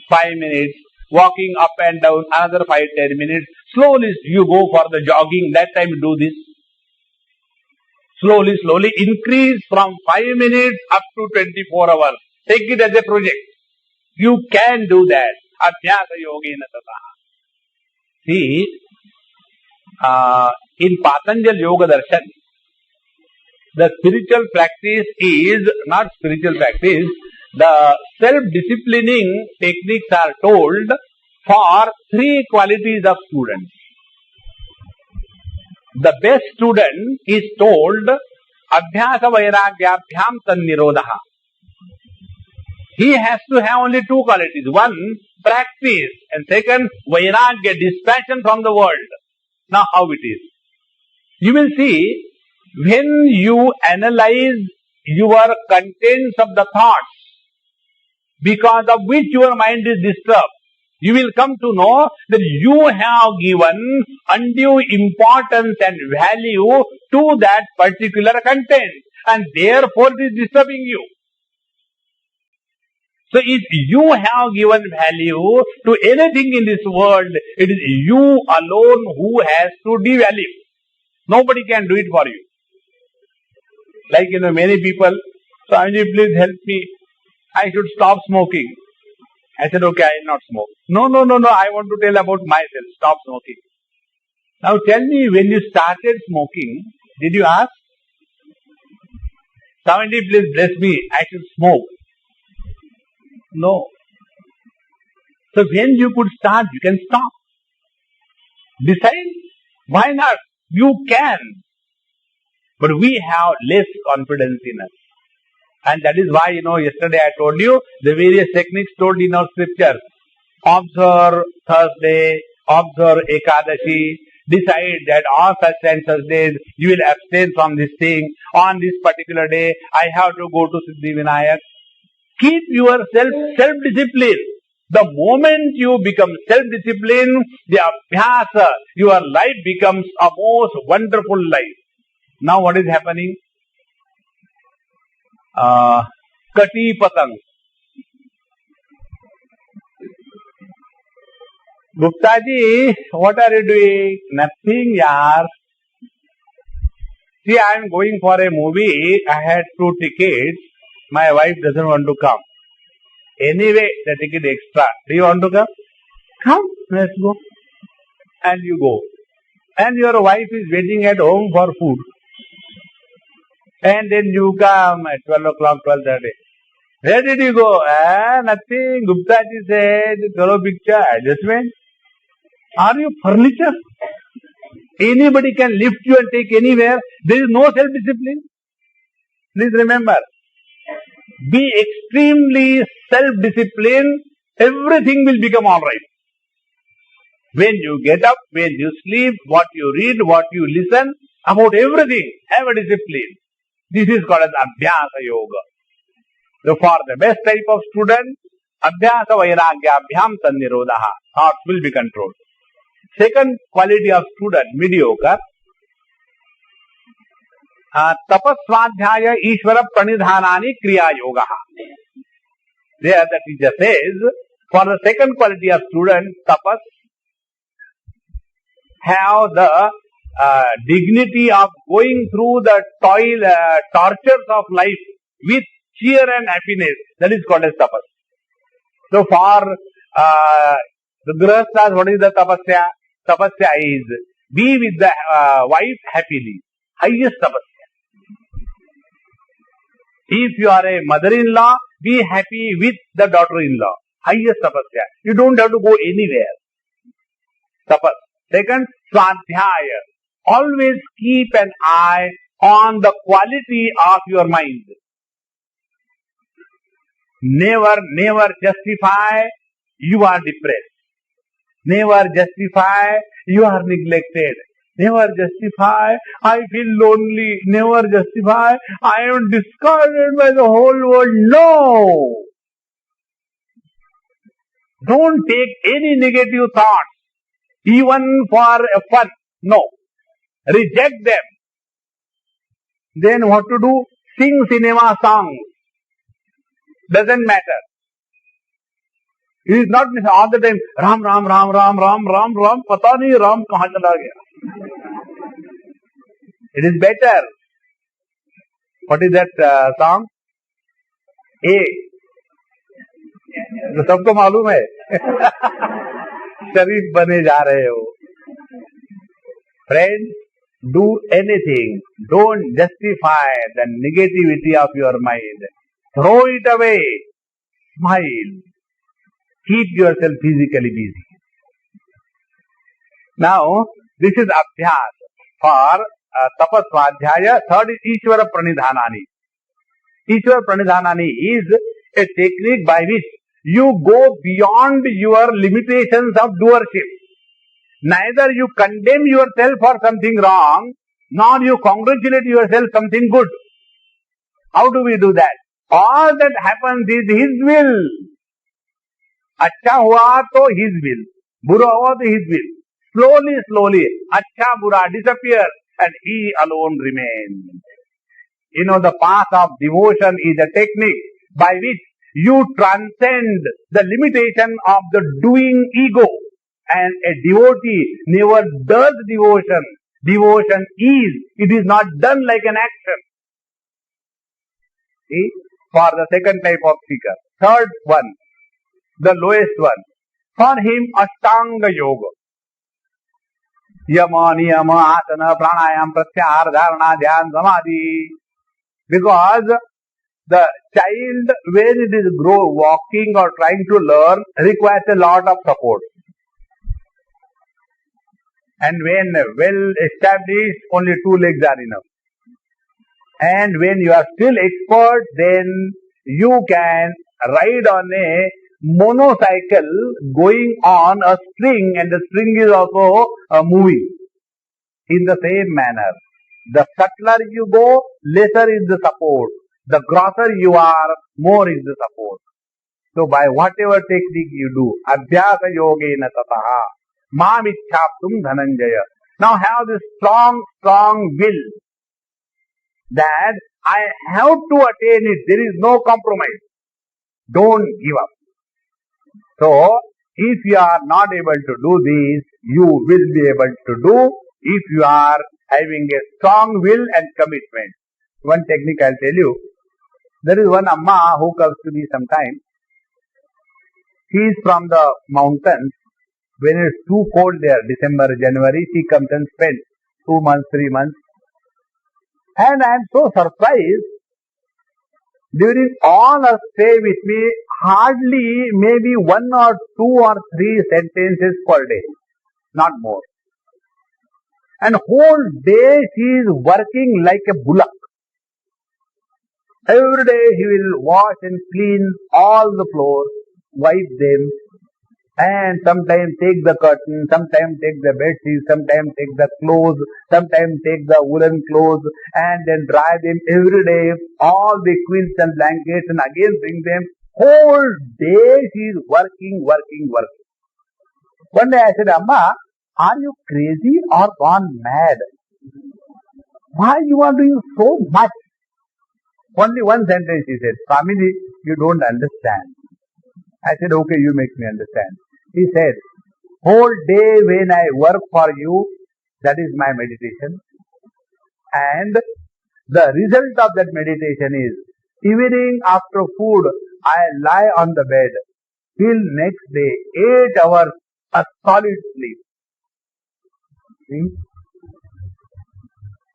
S1: 5 minutes. Walking up and down, another 5-10 minutes. Slowly you go for the jogging. That time you do this. Slowly, slowly increase from 5 minutes up to 24 hours. Take it as a project. You can do that. Adhyasa yogena tataha. See, in Patanjali Yoga Darshan, the spiritual practice is not spiritual practice. The self-disciplining techniques are told for 3 qualities of students. The best student is told Abhyasa Vairagyabhyam Tannirodha. He has to have only 2 qualities. One, practice, and second, Vairagya, dispassion from the world. Now how it is? You will see, when you analyze your contents of the thoughts, because of which your mind is disturbed, you will come to know that you have given undue importance and value to that particular content, and therefore it is disturbing you. So if you have given value to anything in this world, it is you alone who has to devalue. Nobody can do it for you. Like, many people, Swamiji, please help me. I should stop smoking. I said, okay, I will not smoke. No, I want to tell about myself. Stop smoking. Now tell me, when you started smoking, did you ask? Swamiji, please bless me. I should smoke. No. So when you could start, you can stop. Decide. Why not? You can. But we have less confidence in us. And that is why, yesterday I told you the various techniques told in our scriptures. Observe Thursday, observe Ekadashi, decide that on such and such days you will abstain from this thing. On this particular day, I have to go to Siddhi Vinayak. Keep yourself self-disciplined. The moment you become self-disciplined, the abhyasa, your life becomes a most wonderful life. Now what is happening? Kati Patang. Guptaji, what are you doing? Nothing, yaar. See, I am going for a movie. I had 2 tickets. My wife doesn't want to come. Anyway, the ticket extra. Do you want to come? Come, let's go. And you go. And your wife is waiting at home for food. And then you come at 12 o'clock, 12:30. Where did you go? Nothing. Guptaji said, chalo picture, adjustment. Are you furniture? Anybody can lift you and take anywhere. There is no self-discipline. Please remember, be extremely self-disciplined. Everything will become alright. When you get up, when you sleep, what you read, what you listen, about everything, have a discipline. This is called as Abhyasa Yoga. So for the best type of student, Abhyasa Vairagya Abhyam Tannirodha, thoughts will be controlled. Second quality of student, mediocre, Tapasvadhyaya Ishvara Pranidhanani Kriya Yoga. There the teacher says, for the second quality of student, tapas, have the dignity of going through the tortures of life with cheer and happiness. That is called as tapas. So for the grihasthas, what is the tapasya? Tapasya is be with the wife happily. Highest tapasya. If you are a mother-in-law, be happy with the daughter-in-law. Highest tapasya. You don't have to go anywhere. Tapas. Second, swadhyaya. Always keep an eye on the quality of your mind. Never justify you are depressed. Never justify you are neglected. Never justify I feel lonely. Never justify I am discarded by the whole world. No! Don't take any negative thoughts, even for fun. No. Reject them. Then what to do? Sing cinema songs. Doesn't matter. It is not all the time, Ram, Ram, Ram, Ram, Ram, Ram, Ram, pata nahi Ram kahan chala gaya. It is better. What is that song? A. तो सबको मालूम है. शरीफ बने जा रहे हो. Friends, do anything. Don't justify the negativity of your mind. Throw it away. Smile. Keep yourself physically busy. Now, this is Abhyas for Tapasvadhyaya. Third is Ishvara Pranidhanani. Ishvara Pranidhanani is a technique by which you go beyond your limitations of doership. Neither you condemn yourself for something wrong, nor you congratulate yourself something good. How do we do that? All that happens is His will. अच्छा हुआ तो His will. बुरा हुआ तो His will. Slowly, अच्छा बुरा disappears and He alone remains. You know, the path of devotion is a technique by which you transcend the limitation of the doing ego. And a devotee never does devotion. Devotion is. It is not done like an action. See? For the second type of seeker. Third one. The lowest one. For him, Ashtanga Yoga. Yama, Niyama, Asana, Pranayam, Pratyahara, Dharana, Dhyan, Samadhi. Because the child, when it is walking or trying to learn, requires a lot of support. And when well established, only 2 legs are enough. And when you are still expert, then you can ride on a monocycle going on a string, and the string is also moving. In the same manner, the subtler you go, lesser is the support. The grosser you are, more is the support. So by whatever technique you do, Abhyasa Yogena Tataha, Mam Ichhaptum Dhananjaya. Now have this strong will that I have to attain it. There is no compromise. Don't give up. So, If you are not able to do this, you will be able to do if you are having a strong will and commitment. One technique I'll tell you. There is one Amma who comes to me sometime. She is from the mountains. When it's too cold there, December, January, she comes and spends 2 months, 3 months. And I am so surprised. During all her stay with me, hardly maybe 1 or 2 or 3 sentences per day, not more. And whole day she is working like a bullock. Every day he will wash and clean all the floors, wipe them, and sometimes take the curtain, sometimes take the bed sheet, sometimes take the clothes, sometimes take the woolen clothes, and then dry them every day, all the quilts and blankets, and again bring them. Whole day she is working. One day I said, Amma, are you crazy or gone mad? Why you are doing so much? Only one sentence she said, Swamiji, you don't understand. I said, okay, you make me understand. He said, whole day when I work for you, that is my meditation. And the result of that meditation is, evening after food, I lie on the bed till next day, 8 hours, a solid sleep. See?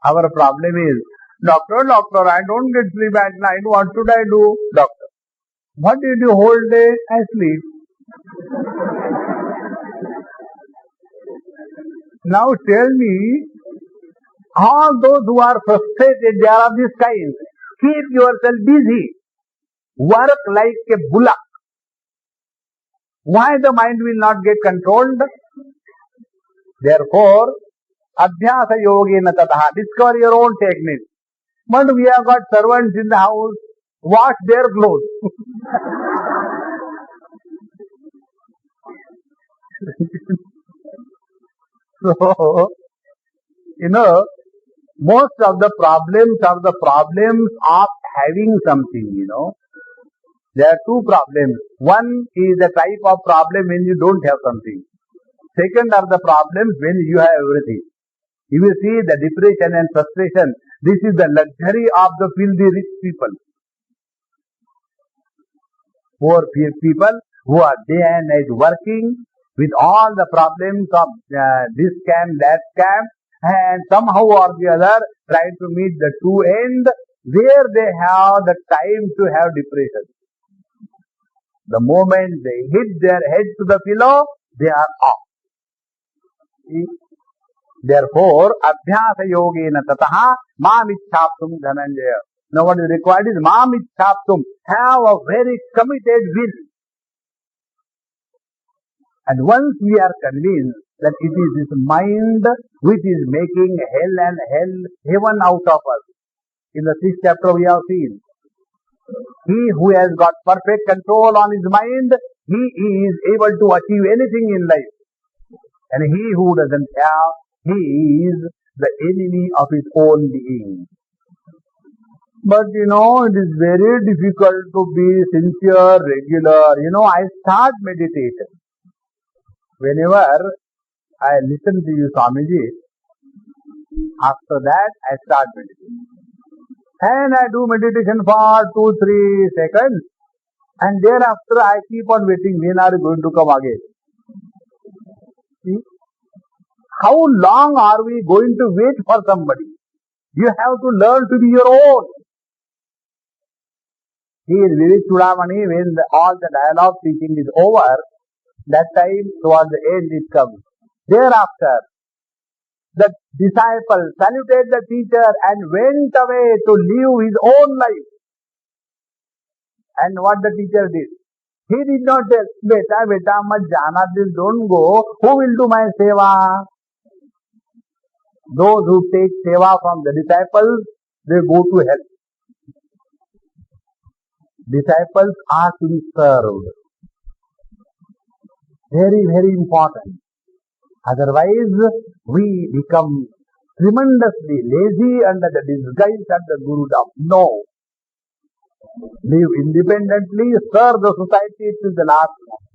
S1: Our problem is, doctor, I don't get sleep at night. What should I do? Doctor, what did you whole day? I sleep. Now tell me, all those who are frustrated, they are of this kind. Keep yourself busy. Work like a bullock. Why the mind will not get controlled? Therefore, Abhyasa Yogena Tataha. Discover your own technique. But we have got servants in the house, wash their clothes. So, most of the problems of having something, there are 2 problems. One is the type of problem when you don't have something. Second are the problems when you have everything. You will see the depression and frustration. This is the luxury of the filthy rich people. Poor people who are day and night working with all the problems of this scam, that scam, and somehow or the other trying to meet the 2 ends where they have the time to have depression. The moment they hit their head to the pillow, they are off. See? Therefore, Abhyasa Yogena Tataha Mamichhaptum Dhananjaya. Now what is required is Mamichhaptum. Have a very committed will. And once we are convinced that it is this mind which is making hell and heaven out of us. In the 6th chapter we have seen. He who has got perfect control on his mind, he is able to achieve anything in life. And he who doesn't have, he is the enemy of his own being. But it is very difficult to be sincere, regular. I start meditation. Whenever I listen to you, Swamiji, after that I start meditation. And I do meditation for 2-3 seconds. And thereafter I keep on waiting, when are you going to come again? See? How long are we going to wait for somebody? You have to learn to be your own. Here, Vivek Chudamani, when all the dialogue teaching is over, that time towards the end it comes. Thereafter, the disciple saluted the teacher and went away to live his own life. And what the teacher did? He did not tell, beta, mat jana, don't go. Who will do my seva? Those who take seva from the disciples, they go to hell. Disciples are to be served. Very, very important. Otherwise, we become tremendously lazy under the disguise of the Gurudom. No. Live independently, serve the society till the last moment.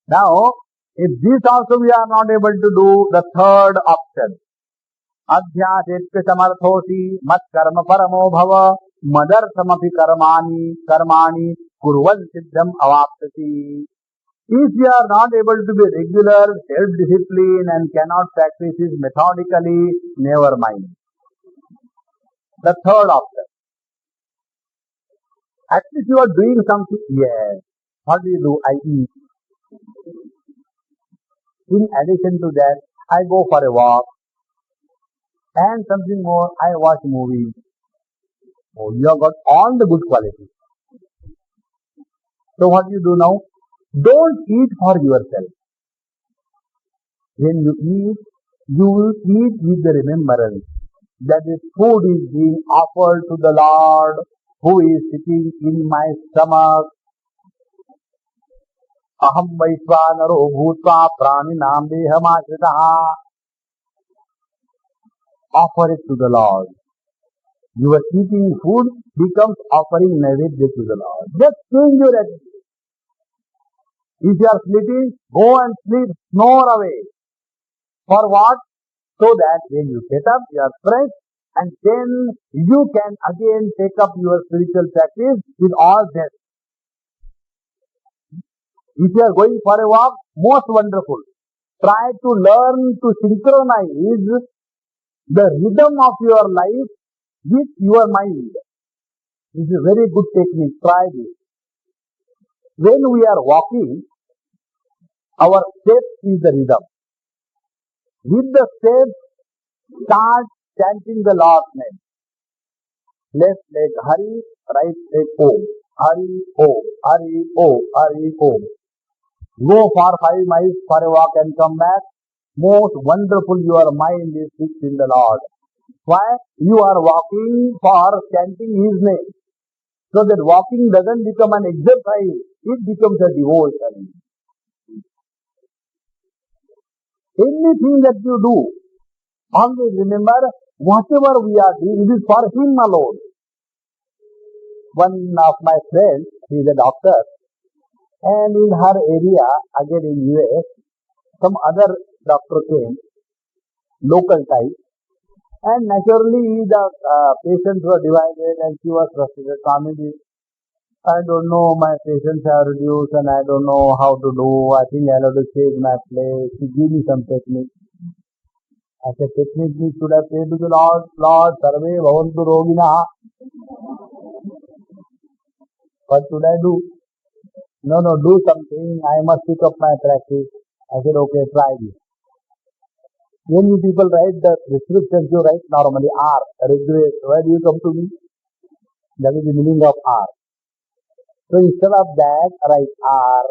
S1: Now, if this also we are not able to do, the third option, adhyasetya samarthosi mat karma paramo bhava madarthamapi karmani kurvan siddham avaptasi. If you are not able to be regular, self-discipline and cannot practice this methodically, never mind. The third option. At least you are doing something. Yes. What do? I eat. In addition to that, I go for a walk. And something more, I watch movies. Oh, you have got all the good qualities. So what you do now? Don't eat for yourself. When you eat, you will eat with the remembrance that this food is being offered to the Lord who is sitting in my stomach. Aham vaishvanaro bhutva praninam dehamashritaha. Offer it to the Lord. Your eating food becomes offering naivedya to the Lord. Just change your attitude. If you are sleeping, go and sleep, snore away. For what? So that when you get up, you are fresh, and then you can again take up your spiritual practice with all zest. If you are going for a walk, most wonderful. Try to learn to synchronize the rhythm of your life with your mind. This is a very good technique. Try this. When we are walking, our step is the rhythm. With the step, start chanting the Lord's name. Left leg Hari, right leg Om. Hari Om, Hari Om, Hari Om. Go for 5 miles for a walk and come back. Most wonderful, your mind is fixed in the Lord. Why? You are walking for chanting His name. So that walking doesn't become an exercise, it becomes a devotion. Anything that you do, always remember, whatever we are doing, it is for Him alone. One of my friends, he is a doctor, and in her area, again in US, some other doctor came, local type, and naturally the patients were divided and she was frustrated. Swamiji, I don't know, my patients have reduced and I don't know how to do. I think I'll have to change my place. She gave me some technique. I said, technique should have prayed to the Lord, Lord, sarve bhavantu rogina. What should I do? No, do something. I must pick up my practice. I said, okay, try this. When you people write the prescriptions, you write normally R, regret. Why do you come to me? That is the meaning of R. So instead of that, write R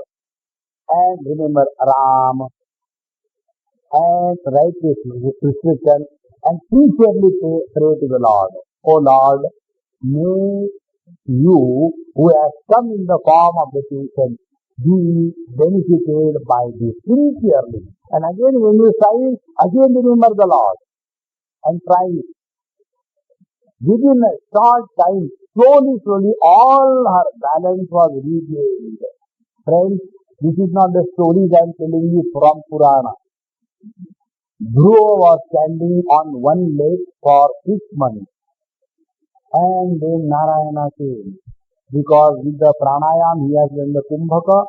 S1: and remember Ram and write this prescription and sincerely pray to the Lord. Oh Lord, may you who has come in the form of the patient be benefited by this sincerely. And again when you sign, again remember the Lord and try it. Within a short time, slowly, all her balance was regained. Friends, this is not the stories I am telling you from Purana. Dhruva was standing on one leg for 6 months. And then Narayana came. Because with the pranayam he has done the kumbhaka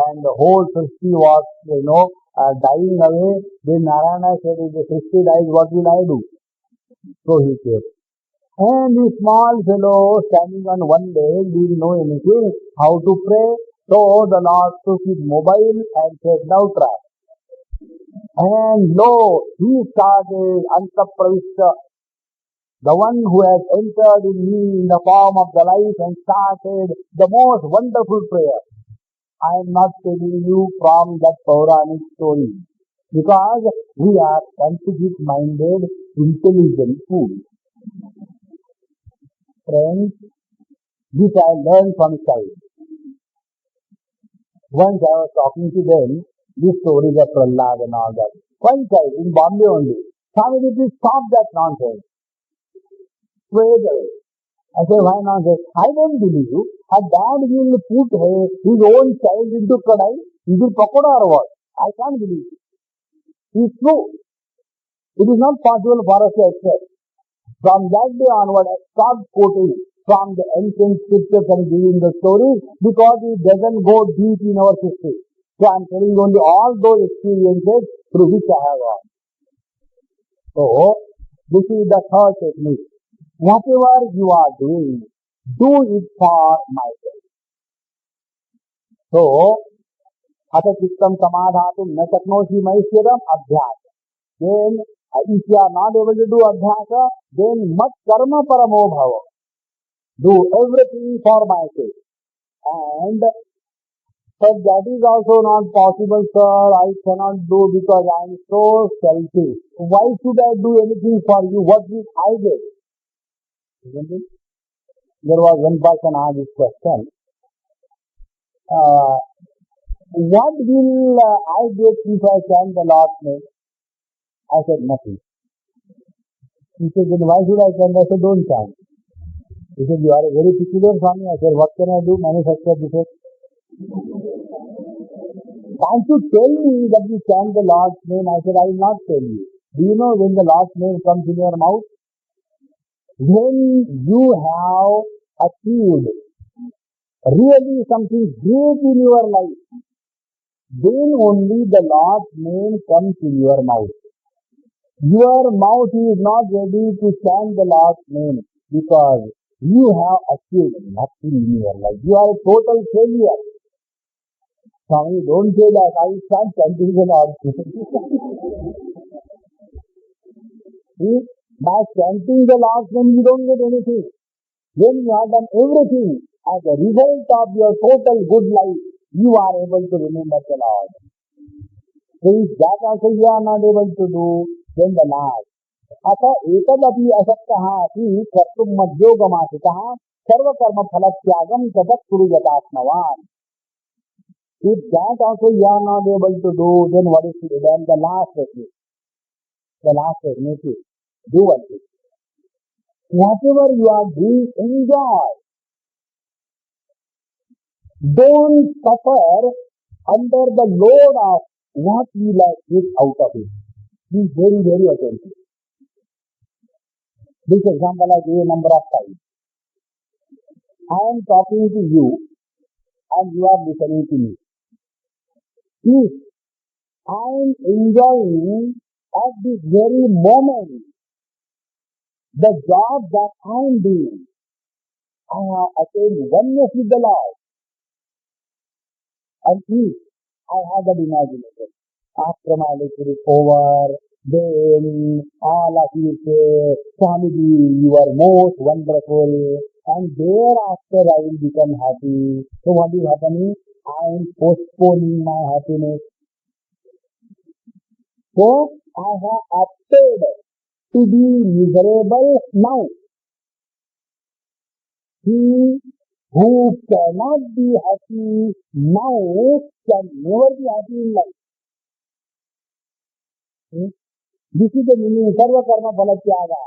S1: and the whole Srishti was, dying away. Then Narayana said, if the Srishti dies, what will I do? So he came. And the small fellow standing on one leg didn't know anything, how to pray. So the Lord took his mobile and said, now try. And lo, he started Antapravishta, the one who has entered in me in the form of the life and started the most wonderful prayer. I am not telling you from that Puranic story, because we are scientific-minded, intelligent fools. Friends, this I learned from child. Once I was talking to them, these stories of Prahlad and all that. One child in Bombay only. Swami, please stop that nonsense. Straight away.
S2: I said, why not? I don't believe you. A dad will put his own child into kadai, into pakoda or what? I can't believe it. It's true. It is not possible for us to accept. From that day onward, I stopped quoting from the ancient scriptures and giving the stories because it doesn't go deep in our history. So I am telling only all those experiences through which I have gone. So, this is the third technique. Whatever you are doing, do it for myself. So, अथ चित्तम समाधातुम न शक्नोषि मयिष्यदम अभ्यास. Then, if you are not able to do abhyasa, then mat karma paramo bhava. Do everything for myself. And but that is also not possible, sir. I cannot do because I am so selfish. Why should I do anything for you? What will I get? Isn't it? There was one person asked this question. What will I get if I chant the Lord's name? I said nothing. He said, then why should I chant? I said, don't chant. He said, you are a very peculiar Swami. I said, what can I do? Manufacture defect. Can't you tell me that you chant the Lord's name? I said, I will not tell you. Do you know when the Lord's name comes in your mouth? When you have achieved really something great in your life, then only the Lord's name comes in your mouth. Your mouth is not ready to chant the Lord's name because you have achieved nothing in your life. You are a total failure. Swami, don't say that. I will start chanting the Lord's name. See, by chanting the Lord's name, you don't get anything. When you have done everything, as a result of your total good life, you are able to remember the Lord. So if that also you are not able to do, then the last. अतः एतदपि असक्तः अपि कर्तुं मद्योगमासितः सर्वकर्म फलत्यागं ततः कुरु यथात्मवान्. If that also you are not able to do, then what is to be done? The last technique. The last technique is do one thing. Whatever you are doing, enjoy. Don't suffer under the load of what you like get out of it. Be very, very attentive. This example I gave a number of times. I am talking to you and you are listening to me. If I am enjoying at this very moment the job that I am doing, I have attained oneness with the Lord. And if I have that imagination, after my lecture is over, then all of you say, Swamiji, you are most wonderful, and thereafter I will become happy. So what is happening? I am postponing my happiness. So I have opted to be miserable now. He who cannot be happy now can never be happy in life. This is the meaning of Sarva Karma Phala Tyaga.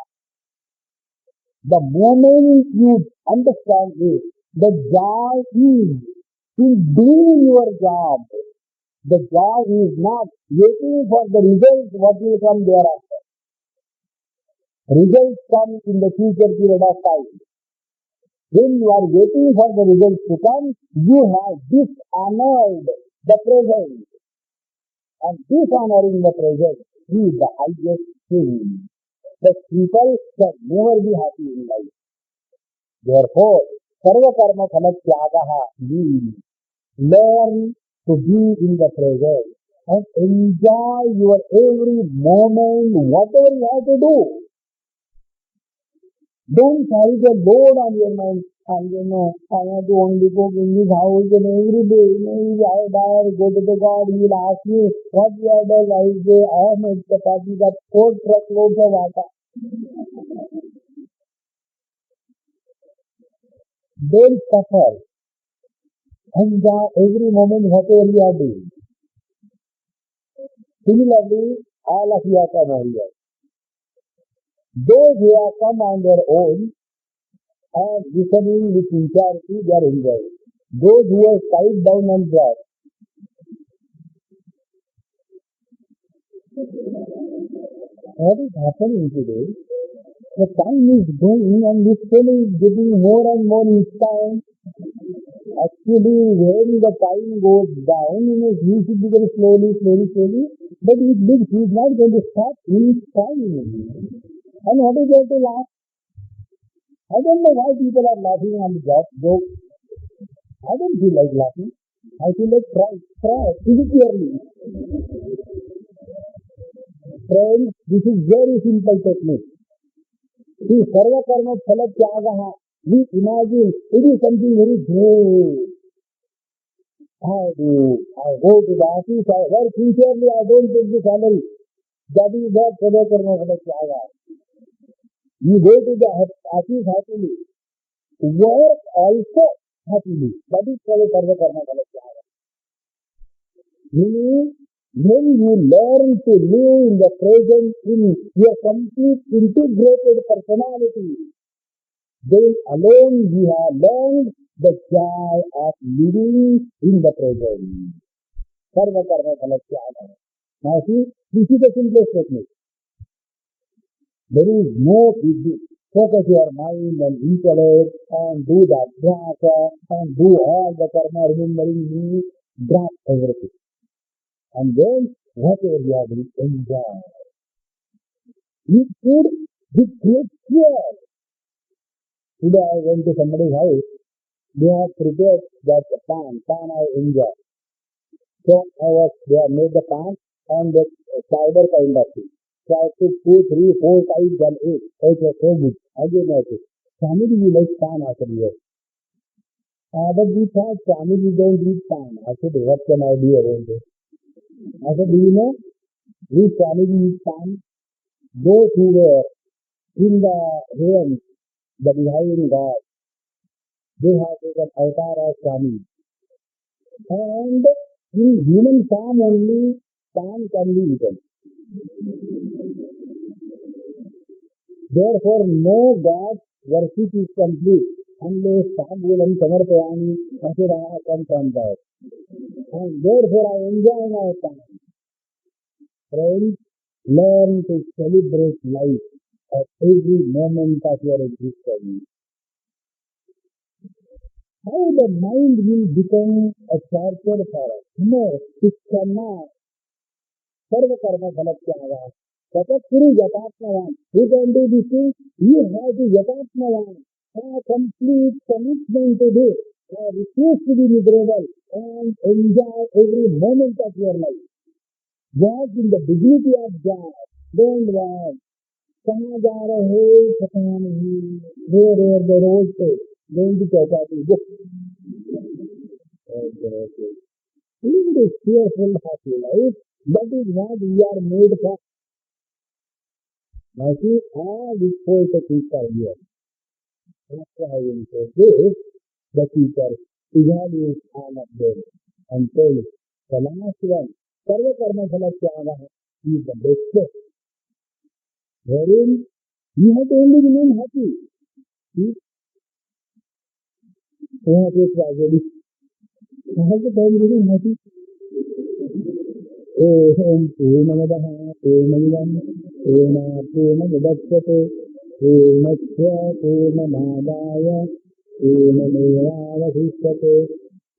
S2: The moment you understand this, the joy is in doing your job. The joy is not waiting for the results what will come thereafter. Results come in the future period of time. When you are waiting for the results to come, you have dishonored the present. And dishonoring the present is the highest thing. The people can never be happy in life. Therefore, Sarva Karma Phala Tyagaha means learn to be in the present and enjoy your every moment, whatever you have to do. Don't carry the load on your mind. And I have to only cook in this house and every day, if I die, go to the God, he will ask me, what you have done? I will say, I have made chapati, got 4 truckloads of atta. Don't suffer. Enjoy every moment, whatever you are doing. Similarly, all of you have come over here. Those who have come on their own and listening with sincerity, they are enjoying. Those who are tied down and brought, what is happening today? The time is going and this fellow is getting more and more inspired. Actually, when the time goes down, he should be very slowly, but it looks he is not going to stop inspiring. And what is there to laugh? I don't know why people are laughing on the joke. I don't feel like laughing. I feel like cry sincerely. Friends, this is very simple technique. See, Sarva Karma Phala Tyagaha, we imagine it is something very great. I go to the office, I work sincerely, I don't take the salary. That is what Sarva Karma Phala Tyagaha. You go to the office happily, work also happily. That is called Sarva Karma Phala Tyagaha. Meaning, when you learn to live in the present in your complete integrated personality, then alone you have learned the joy of living in the present. Sarva Karma Phala Tyagaha. Now see, this is the simplest technique. There is no big. Focus your mind and intellect and do the abhyasa and do all the karma, remembering me, drop everything. And then, whatever you are doing, enjoy. Eat food with great care. Today I went to somebody's house, they have prepared that pan I enjoy. So they have made the pan and the powder kind of thing. So I took 2, 3, 4 times and ate. It was so good. Again I said, Swamiji, you like pan? I said, yes. But we thought Swamiji don't eat pan. I said, what can I do around this? I said, do you know, we Swamiji eat pan? Those who were in the realms, the behind God, they have taken avatar as Swami. And in human form only, pan can be eaten. Therefore, no God worship is complete unless Tabulam Samarpayani Asura comes from that. And therefore, I enjoy my time. Friends, learn to celebrate life at every moment of your existence. How the mind will become a torture for us? No, it cannot. Sarva Karma Phala Tyagaha. Tatatpuru Yatatmavan. Who can do this thing? You have to Yatatmavan. Have complete commitment to this. Refuse to be miserable and enjoy every moment of your life. Walk in the dignity of God. Don't walk. कहाँ जा रहे पता नहीं, देर the road पे going to Chowpatty book. Live a cheerful, happy life. That is what we are made for. Now see, all these 4 techniques are here. After having said this, the teacher evaluates all of them and tells the last one, Sarva Karma Phala Tyagaha, is the best. Wherein you have to only remain happy. See? यहाँ पे tragedy. How the time remain happy? Om Purnamadaha Purnamidam Purnamudachyate Purnasya Purnamadaya Purnamevavasishyate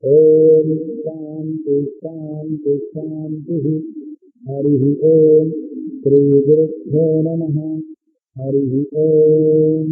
S2: Om Shanti Shanti Shanti Harihi Om Shri Gurubhyo Namaha Harihi Om